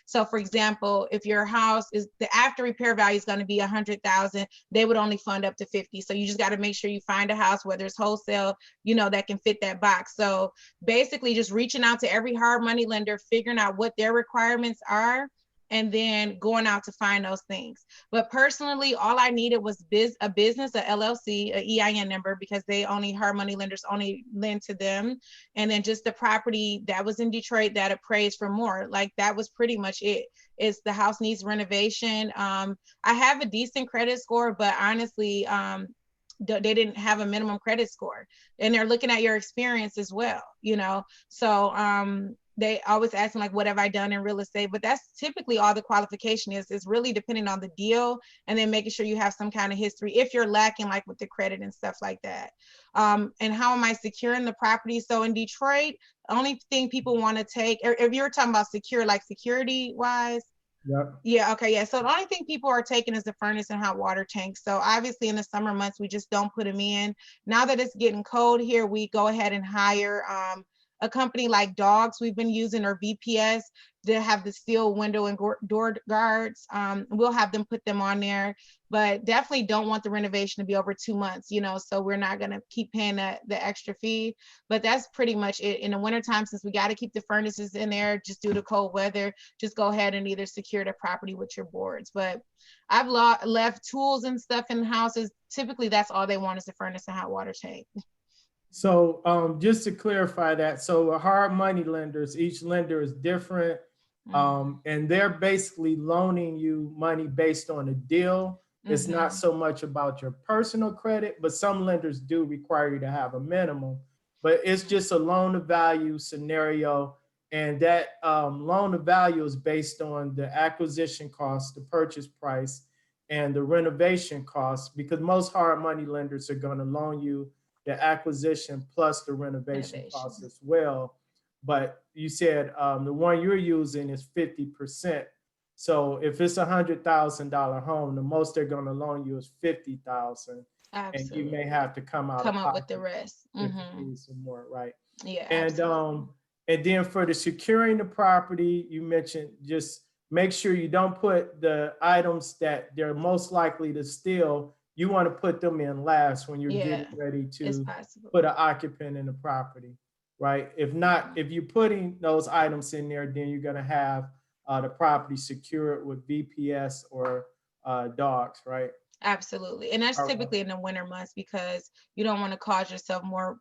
So for example, if your house is, the after repair value is going to be 100,000, they would only fund up to 50. So you just got to make sure you find a house, whether it's wholesale, you know, that can fit that box. So basically just reaching out to every hard money lender, figuring out what their requirements are, and then going out to find those things. But personally, all I needed was a business, a LLC, a EIN number, because they only, hard money lenders only lend to them. And then just the property that was in Detroit that appraised for more. Like that was pretty much it. It's the house needs renovation. I have a decent credit score, but honestly, they didn't have a minimum credit score, and they're looking at your experience as well, you know? So, they always ask me like, what have I done in real estate? But that's typically all the qualification is really depending on the deal, and then making sure you have some kind of history if you're lacking like with the credit and stuff like that. And how am I securing the property? So in Detroit, the only thing people want to take, if you're talking about secure, like security wise, Yep. yeah, okay, yeah. So the only thing people are taking is the furnace and hot water tanks. So obviously in the summer months, we just don't put them in. Now that it's getting cold here, we go ahead and hire a company like Dogs we've been using, or VPS, to have the steel window and door guards. We'll have them put them on there, but definitely don't want the renovation to be over 2 months, you know, so we're not gonna keep paying the extra fee. But that's pretty much it. In the wintertime, since we got to keep the furnaces in there just due to cold weather, just go ahead and either secure the property with your boards. But I've left tools and stuff in houses. Typically, that's all they want is the furnace and hot water tank. So just to clarify that, so hard money lenders, each lender is different, and they're basically loaning you money based on a deal. It's not so much about your personal credit, but some lenders do require you to have a minimum, but it's just a loan to value scenario. And that loan to value is based on the acquisition cost, the purchase price, and the renovation cost, because most hard money lenders are going to loan you the acquisition plus the renovation costs as well. But you said the one you're using is 50%. So if it's $100,000 home, the most they're going to loan you is 50,000, and you may have to come out of up with the pocket rest. if you need some more, right? Yeah, And and then for the securing the property, you mentioned just make sure you don't put the items that they're most likely to steal. You want to put them in last when you're getting ready to put an occupant in the property, right? If not, if you're putting those items in there, then you're going to have the property secured with VPS or dogs, right? Absolutely. And that's typically in the winter months, because you don't want to cause yourself more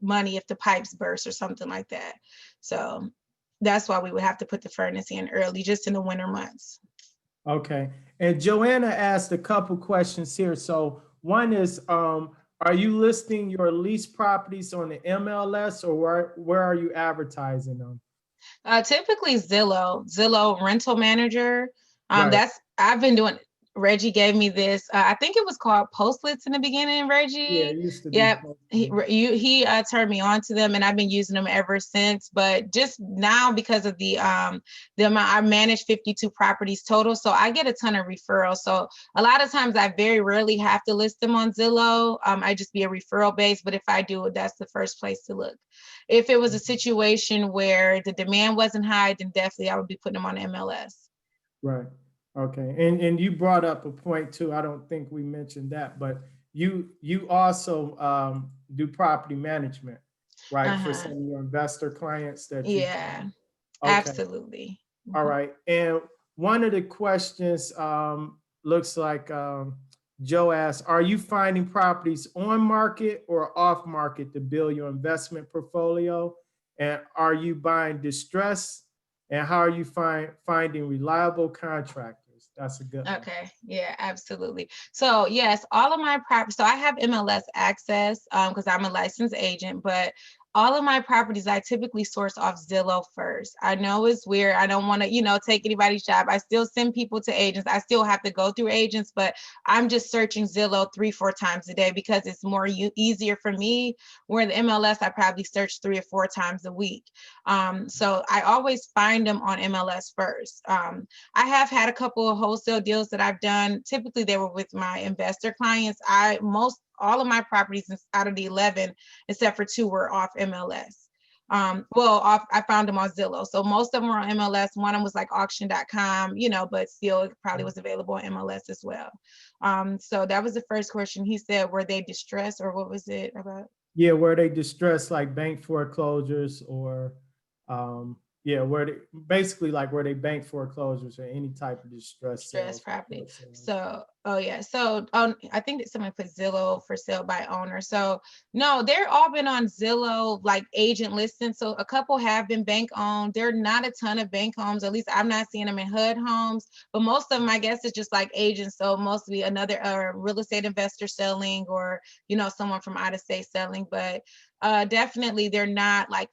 money if the pipes burst or something like that. So that's why we would have to put the furnace in early, just in the winter months. Okay. And Joanna asked a couple questions here. So one is, are you listing your lease properties on the MLS, or where are you advertising them? Typically Zillow rental manager. Right. That's, I've been doing, Reggie gave me this. I think it was called Postlets in the beginning, Reggie. Yeah, it used to be. Yeah, he turned me on to them, and I've been using them ever since. But just now, because of the amount, I manage 52 properties total, so I get a ton of referrals. So a lot of times I very rarely have to list them on Zillow. I just be a referral base, but if I do, that's the first place to look. If it was a situation where the demand wasn't high, then definitely I would be putting them on MLS. Right. Okay. And you brought up a point too. I don't think we mentioned that, but you also do property management, right? For some of your investor clients that you. Yeah, okay. Absolutely. All right. And one of the questions looks like Joe asked, are you finding properties on market or off market to build your investment portfolio? And are you buying distress? And how are you finding reliable contractors? That's a good one. Okay. Yeah, absolutely. So yes, all of my properties. So I have MLS access because I'm a licensed agent, but all of my properties I typically source off Zillow first. I know it's weird. I don't want to, take anybody's job. I still send people to agents. I still have to go through agents, but I'm just searching Zillow 3-4 times a day because it's more easier for me. Where the MLS, I probably search 3 or 4 times a week. So I always find them on MLS first. I have had a couple of wholesale deals that I've done. Typically, they were with my investor clients. All of my properties out of the 11, except for 2, were off MLS. I found them on Zillow. So most of them were on MLS. One of them was like auction.com, but still it probably was available on MLS as well. So that was the first question. He said, were they distressed, or what was it about? Yeah, were they distressed, like bank foreclosures, or yeah, were they bank foreclosures or any type of distress Stress sales? property. So, oh yeah. So, I think that someone put Zillow for sale by owner. So, no, they're all been on Zillow, like agent listings. So, a couple have been bank owned. There are not a ton of bank homes. At least I'm not seeing them in HUD homes. But most of them, I guess, is just like agents. So, mostly another real estate investor selling, or someone from out of state selling. But definitely, they're not like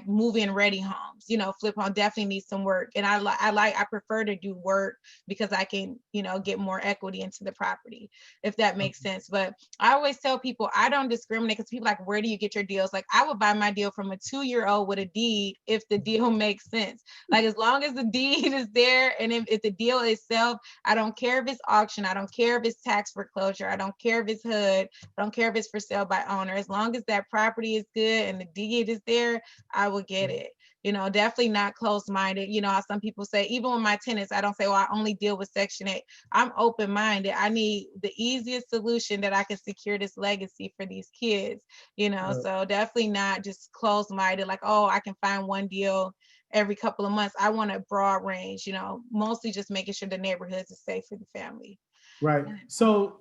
move-in ready homes, flip home. Definitely need some work. And I prefer to do work because I can, get more equity into the property, if that makes sense. But I always tell people I don't discriminate, because people like, where do you get your deals? Like, I would buy my deal from a 2-year-old with a deed if the deal makes sense. Like, as long as the deed is there, and if the deal itself, I don't care if it's auction, I don't care if it's tax foreclosure, I don't care if it's HUD, I don't care if it's for sale by owner. As long as that property is good and the deed is there, I will get it. Definitely not closed-minded. How some people say, even with my tenants, I don't say, well, I only deal with Section 8. I'm open-minded. I need the easiest solution that I can secure this legacy for these kids, so definitely not just closed-minded, like, oh, I can find one deal every couple of months. I want a broad range, mostly just making sure the neighborhoods are safe for the family. Right. So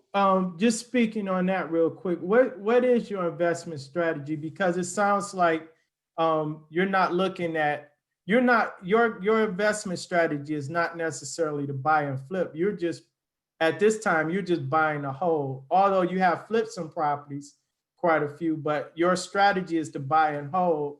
just speaking on that real quick, what is your investment strategy? Because it sounds like you're not looking at, your investment strategy is not necessarily to buy and flip. You're just, at this time, you're just buying a whole, although you have flipped some properties, quite a few, but your strategy is to buy and hold.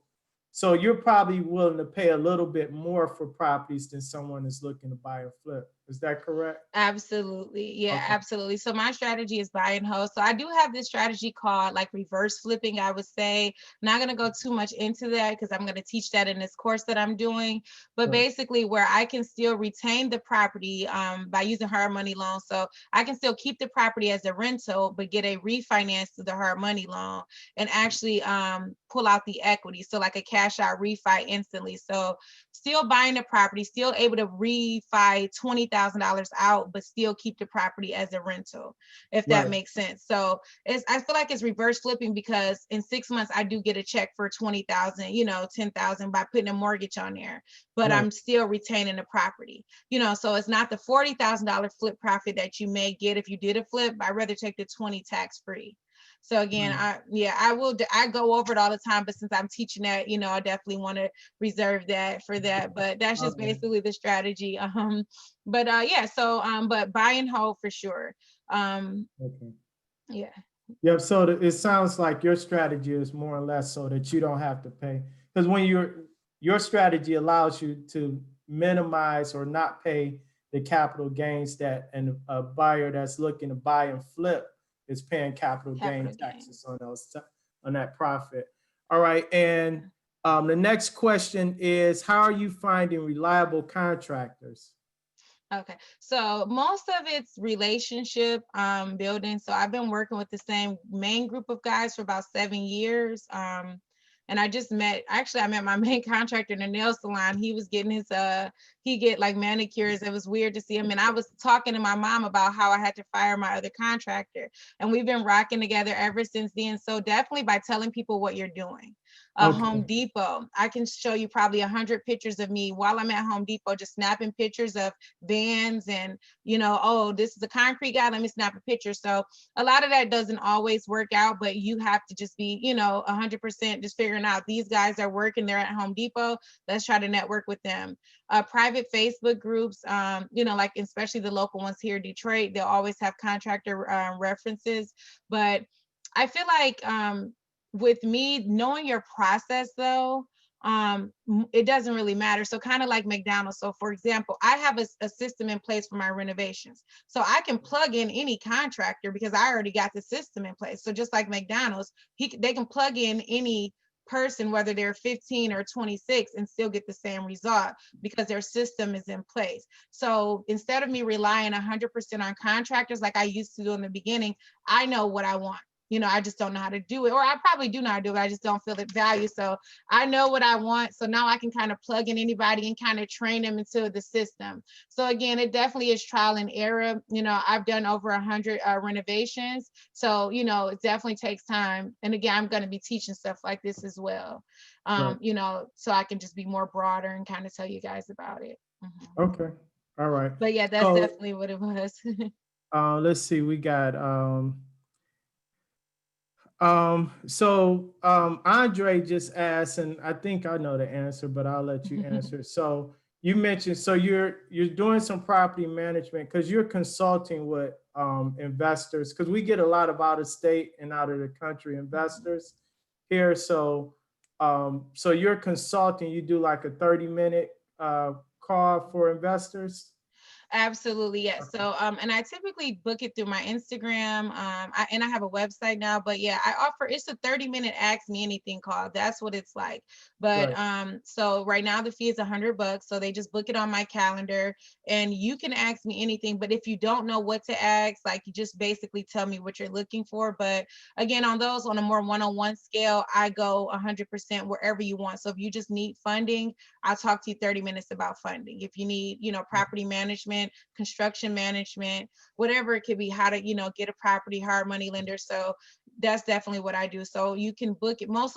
So you're probably willing to pay a little bit more for properties than someone is looking to buy and flip. Is that correct? Absolutely. Yeah, Okay. absolutely. So my strategy is buy and hold. So I do have this strategy called like reverse flipping, I would say. Not going to go too much into that because I'm going to teach that in this course that I'm doing. But Right. basically, where I can still retain the property by using hard money loan. So I can still keep the property as a rental, but get a refinance to the hard money loan and actually pull out the equity. So like a cash out refi instantly. So still buying the property, still able to refi $20,000 out, but still keep the property as a rental, if that Right. makes sense. So I feel like it's reverse flipping because in 6 months I do get a check for 20,000, 10,000 by putting a mortgage on there, but Right. I'm still retaining the property, so it's not the $40,000 flip profit that you may get if you did a flip. I'd rather take the 20 tax free. So again, I go over it all the time, but since I'm teaching that, I definitely want to reserve that for that. But that's just Okay. basically the strategy. But buy and hold for sure. Okay. Yeah. Yep. So it sounds like your strategy is more or less so that you don't have to pay, because when your strategy allows you to minimize or not pay the capital gains that, and a buyer that's looking to buy and flip is paying capital gain Capital gain. taxes on that profit. All right. And the next question is, how are you finding reliable contractors? Okay, so most of it's relationship building. So I've been working with the same main group of guys for about 7 years. And I met my main contractor in the nail salon. He was getting he get like manicures. It was weird to see him. And I was talking to my mom about how I had to fire my other contractor. And we've been rocking together ever since then. So definitely by telling people what you're doing. a Okay. Home Depot. I can show you probably 100 pictures of me while I'm at Home Depot, just snapping pictures of vans and, you know, oh, this is a concrete guy, let me snap a picture. So a lot of that doesn't always work out, but you have to just be, you know, 100% just figuring out these guys are working, they're at Home Depot, let's try to network with them. Private Facebook groups, you know, like especially the local ones here in Detroit, they'll always have contractor references. But I feel like with me knowing your process though, it doesn't really matter. So kind of like McDonald's. So for example, I have a system in place for my renovations. So I can plug in any contractor because I already got the system in place. So just like McDonald's, they can plug in any person, whether they're 15 or 26, and still get the same result because their system is in place. So instead of me relying 100% on contractors like I used to do in the beginning, I know what I want. You know, I just don't know how to do it, or I probably do know how to do it. I just don't feel the value. So I know what I want. So now I can kind of plug in anybody and kind of train them into the system. So again, it definitely is trial and error. You know, I've done over 100 renovations. So, you know, it definitely takes time. And again, I'm going to be teaching stuff like this as well, Right. you know, so I can just be more broader and kind of tell you guys about it. Okay. All right. But yeah, that's So definitely what it was. let's see, we got Andre just asked, and I think I know the answer, but I'll let you answer. So you mentioned, so you're doing some property management because you're consulting with investors, because we get a lot of out of state and out of the country investors here. So so you're consulting, you do like a 30-minute call for investors. Absolutely, yes. Okay. So, and I typically book it through my Instagram. And I have a website now, but yeah, I offer it's a 30-minute Ask Me Anything call. That's what it's like. But Right. so right now the fee is $100. So they just book it on my calendar, and you can ask me anything. But if you don't know what to ask, like you just basically tell me what you're looking for. But again, on those on a more one-on-one scale, I go 100% wherever you want. So if you just need funding, I'll talk to you 30 minutes about funding. If you need, you know, property management, construction management, whatever it could be, how to, you know, get a property, hard money lender. So that's definitely what I do. So you can book it. Most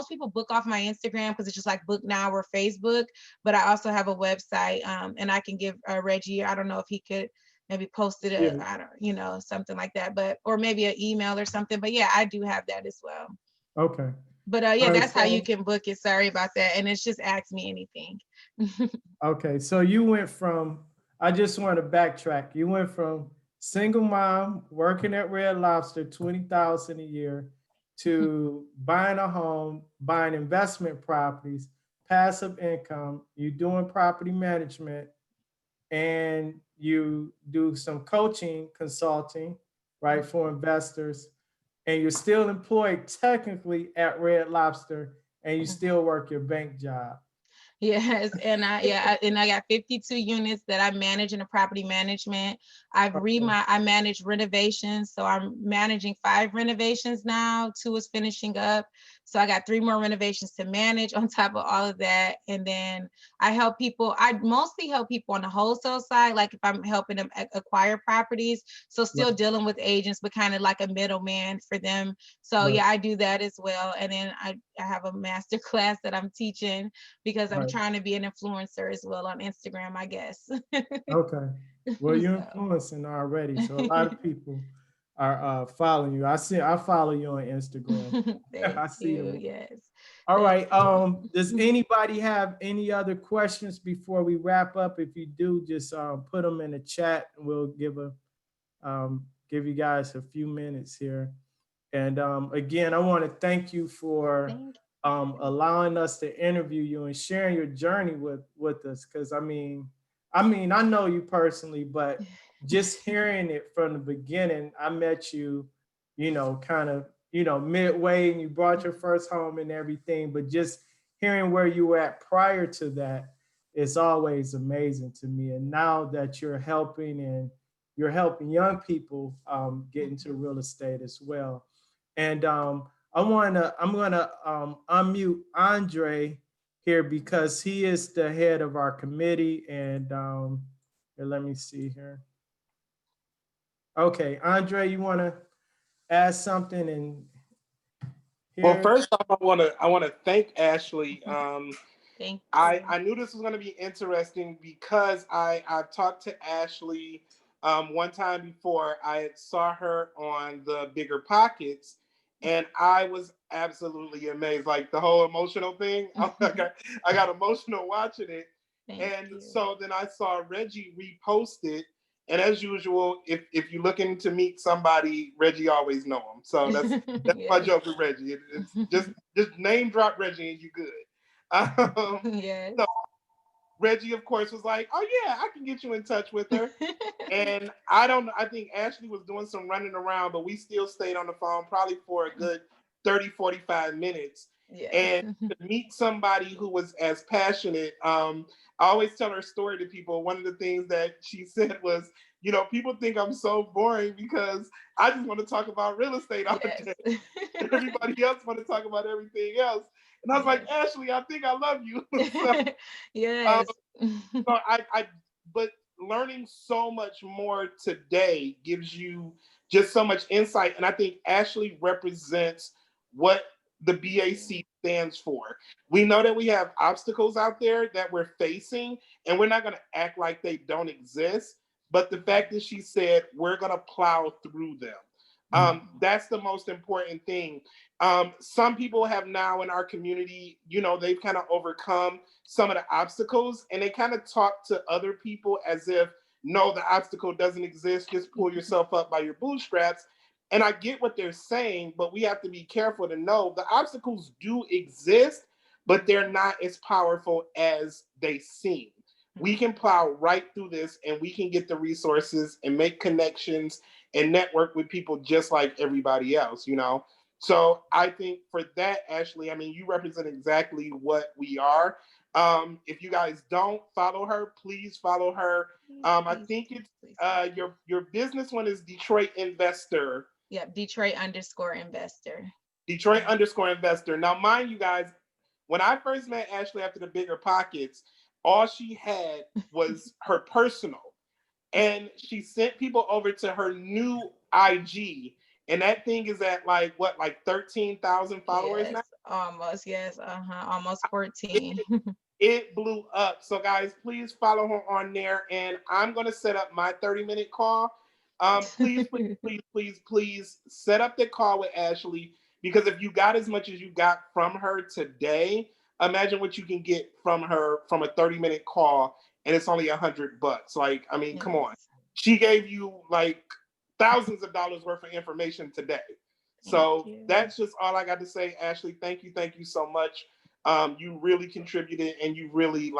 people book off my Instagram because it's just like book now or Facebook, but I also have a website, and I can give Reggie, I don't know if he could maybe post it, Yeah. I don't, you know, something like that, but, or maybe an email or something, but yeah, I do have that as well. Okay. But All yeah, right. that's how you So can book it. Sorry about that. And it's just Ask Me Anything. okay, so you went from, I just want to backtrack. You went from single mom working at Red Lobster, 20,000 a year, to buying a home, buying investment properties, passive income, you doing property management, and you do some coaching, consulting, right, for investors, and you're still employed technically at Red Lobster, and you still work your bank job. Yes, and I got 52 units that I manage in the property management. Okay. I manage renovations, so I'm managing 5 renovations now. 2 is finishing up, so I got 3 more renovations to manage on top of all of that. And then I help people. I mostly help people on the wholesale side, like if I'm helping them acquire properties. So Right, still dealing with agents, but kind of like a middleman for them. So right, yeah, I do that as well. And then I have a master class that I'm teaching because I'm right. trying to be an influencer as well on Instagram, I guess. Okay. Well, you're So influencing already, so a lot of people are following you. I follow you on Instagram. thank I see you. them. Yes, All thank right. Does you. anybody have any other questions before we wrap up? If you do, just put them in the chat, and we'll give you guys a few minutes here. And again, I want to thank you for Thank allowing us to interview you and sharing your journey with us. Because I know you personally, but just hearing it from the beginning, I met you, kind of, midway, and you brought your first home and everything. But just hearing where you were at prior to that is always amazing to me. And now that you're helping young people get into real estate as well. And I'm gonna unmute Andre here because he is the head of our committee. And here, let me see here. Okay, Andre, you want to add something? And Well, here. first off, I want to thank Ashley. Thank you. I knew this was going to be interesting because I've talked to Ashley one time before. I saw her on the Bigger Pockets, and I was absolutely amazed. Like the whole emotional thing, I got emotional watching it. Thank And you. so then I saw Reggie repost it. And as usual, if you're looking to meet somebody, Reggie always know him. So that's my Yes. joke with Reggie. It's just name drop Reggie and you good. Yes. So Reggie, of course, was like, "Oh yeah, I can get you in touch with her." And I don't. I think Ashley was doing some running around, but we still stayed on the phone probably for a good 30, 45 minutes. Yes. And to meet somebody who was as passionate, I always tell her story to people. One of the things that she said was, people think I'm so boring because I just want to talk about real estate all Yes. day. Everybody else want to talk about everything else. And I was like, Yes. Ashley, I think I love you. so, um, Yes. so but learning so much more today gives you just so much insight. And I think Ashley represents what the BAC stands for. We know that we have obstacles out there that we're facing, and we're not going to act like they don't exist. But the fact that she said we're going to plow through them, that's the most important thing. Some people have now in our community, they've kind of overcome some of the obstacles and they kind of talk to other people as if, no, the obstacle doesn't exist. Just pull yourself up by your bootstraps. And I get what they're saying, but we have to be careful to know the obstacles do exist, but they're not as powerful as they seem. We can plow right through this and we can get the resources and make connections and network with people just like everybody else. So I think for that, Ashley, I mean, you represent exactly what we are. If you guys don't follow her, please follow her. I think it's your business one is Detroit Investor. Yep. Detroit_investor. Detroit_investor. Now, mind you guys, when I first met Ashley after the Bigger Pockets, all she had was her personal. And she sent people over to her new IG. And that thing is at like 13,000 followers Yes. now? Almost. Yes. Almost It, 14. it blew up. So, guys, please follow her on there. And I'm going to set up my 30-minute call. Please, please, please, please, please set up the call with Ashley because if you got as much as you got from her today, imagine what you can get from her from a 30-minute call, and it's only $100. Like, I mean, come on. Yes. She gave you like thousands of dollars worth of information today. Thank So you. that's just all I got to say, Ashley. Thank you so much. You really contributed, and you really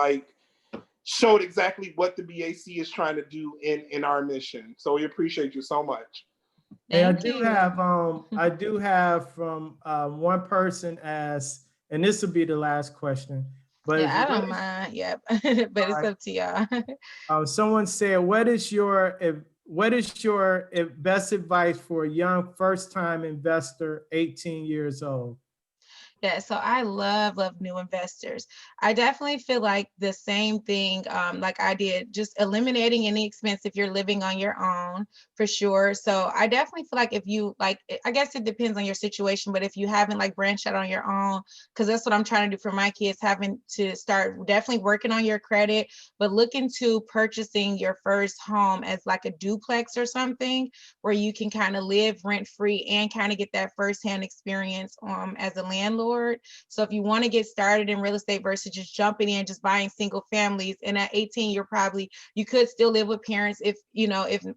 showed exactly what the BAC is trying to do in our mission. So we appreciate you so much. Hey, Thank you. I do have from one person asked, and this will be the last question, but Yeah, I what don't is, mind. Yep. But all it's right, up to y'all. someone said, what is your best advice for a young first time investor, 18 years old? Yeah, so I love new investors. I definitely feel like the same thing, like I did, just eliminating any expense if you're living on your own, for sure. So I definitely feel like if you like, I guess it depends on your situation, but if you haven't like branched out on your own, because that's what I'm trying to do for my kids, having to start definitely working on your credit, but look into purchasing your first home as like a duplex or something where you can kind of live rent free and kind of get that firsthand experience as a landlord. So if you want to get started in real estate versus just jumping in, just buying single families, and at 18, you could still live with parents if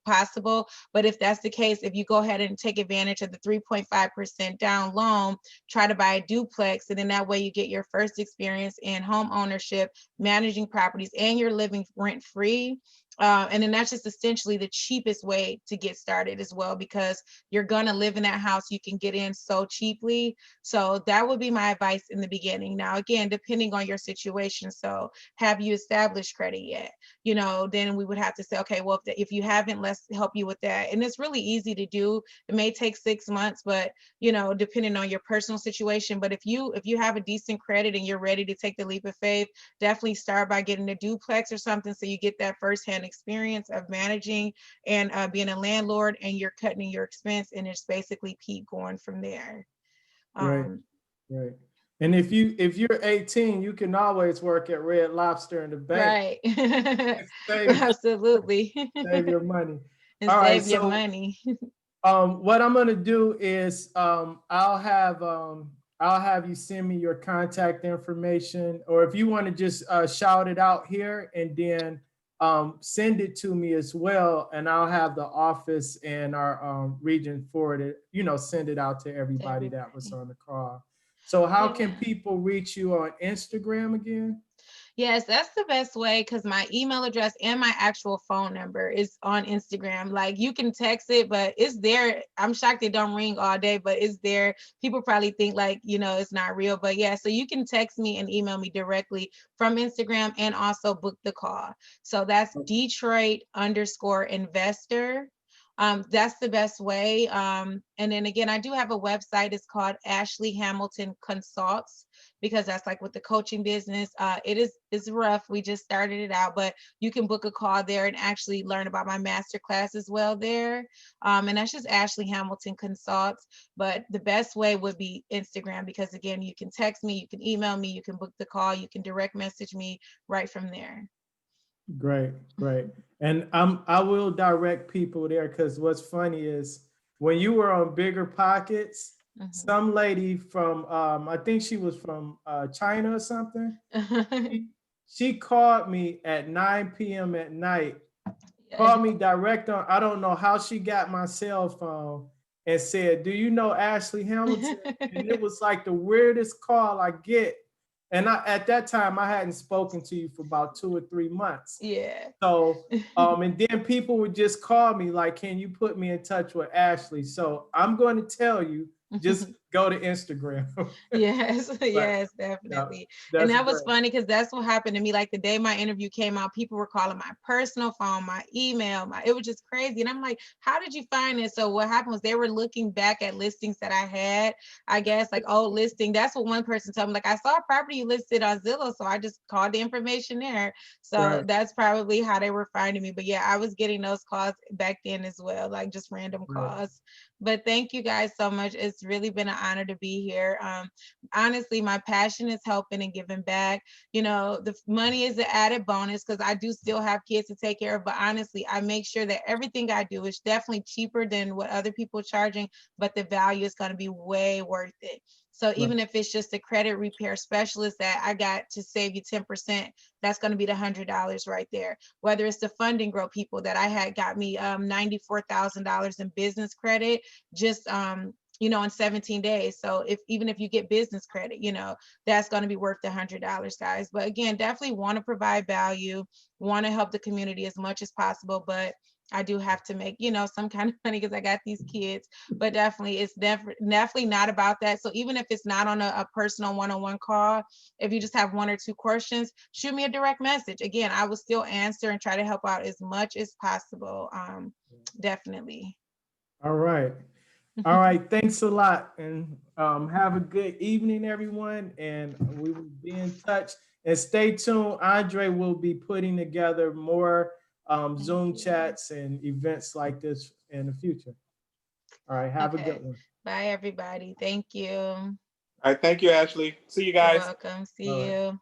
possible. But if that's the case, if you go ahead and take advantage of the 3.5% down loan, try to buy a duplex, and then that way you get your first experience in home ownership, managing properties, and you're living rent free. And then that's just essentially the cheapest way to get started as well, because you're gonna live in that house, you can get in so cheaply. So that would be my advice in the beginning. Now, again, depending on your situation. So have you established credit yet? Then we would have to say, okay, well, if you haven't, let's help you with that. And it's really easy to do. It may take 6 months, but depending on your personal situation. But if you have a decent credit and you're ready to take the leap of faith, definitely start by getting a duplex or something so you get that firsthand experience of managing and being a landlord, and you're cutting your expense, and it's basically keep going from there. Right. Right. And if you're 18, you can always work at Red Lobster in the bank. Right. Save, Absolutely. save your money. And All right. save your So money. what I'm gonna do is I'll have you send me your contact information, or if you want to just shout it out here and then send it to me as well, and I'll have the office and our region forward it, send it out to everybody that was on the call. So how can people reach you on Instagram again? Yes, that's the best way because my email address and my actual phone number is on Instagram. Like you can text it, but it's there. I'm shocked it don't ring all day, but it's there. People probably think like, it's not real, but yeah, so you can text me and email me directly from Instagram and also book the call. So that's Detroit_investor. That's the best way. And then again, I do have a website. It's called Ashley Hamilton Consults, because that's like with the coaching business. It's rough. We just started it out, but you can book a call there and actually learn about my master class as well there. And that's just Ashley Hamilton Consults. But the best way would be Instagram, because again, you can text me, you can email me, you can book the call, you can direct message me right from there. Great, great. And I will direct people there, because what's funny is when you were on Bigger Pockets, some lady from I think she was from China or something. She called me at 9 p.m. at night, called me direct on, I don't know how she got my cell phone, and said, "Do you know Ashley Hamilton?" And it was like the weirdest call I get. And at that time, I hadn't spoken to you for about 2 or 3 months. Yeah. So, and then people would just call me like, "Can you put me in touch with Ashley?" So I'm going to tell you, just go to Instagram. Yes, But, yes, yeah, definitely. And that's that was great. funny because that's what happened to me. Like the day my interview came out, people were calling my personal phone, my email, it was just crazy. And I'm like, how did you find it? So what happened was they were looking back at listings that I had, I guess, like old listing. That's what one person told me. Like, I saw a property you listed on Zillow, so I just called the information there. So that's probably how they were finding me. But yeah, I was getting those calls back then as well, like just random calls. But thank you guys so much. It's really been an honor to be here. Honestly, my passion is helping and giving back. The money is an added bonus because I do still have kids to take care of. But honestly, I make sure that everything I do is definitely cheaper than what other people are charging, but the value is going to be way worth it. So even if it's just a credit repair specialist that I got to save you 10%, that's going to be the $100 right there. Whether it's the Fund and Grow people that I had got me $94,000 in business credit, just in 17 days. So even if you get business credit, that's going to be worth the $100, guys. But again, definitely want to provide value, want to help the community as much as possible, but I do have to make, some kind of money because I got these kids. But definitely, it's definitely not about that. So even if it's not on a personal one-on-one call, if you just have 1 or 2 questions, shoot me a direct message. Again, I will still answer and try to help out as much as possible. Definitely. All right. All right. Thanks a lot. And have a good evening, everyone. And we will be in touch. And stay tuned. Andre will be putting together more Zoom chats and events like this in the future. All right. Have a good one. Bye, everybody. Thank you. All right. Thank you, Ashley. See you You're guys. welcome. See you.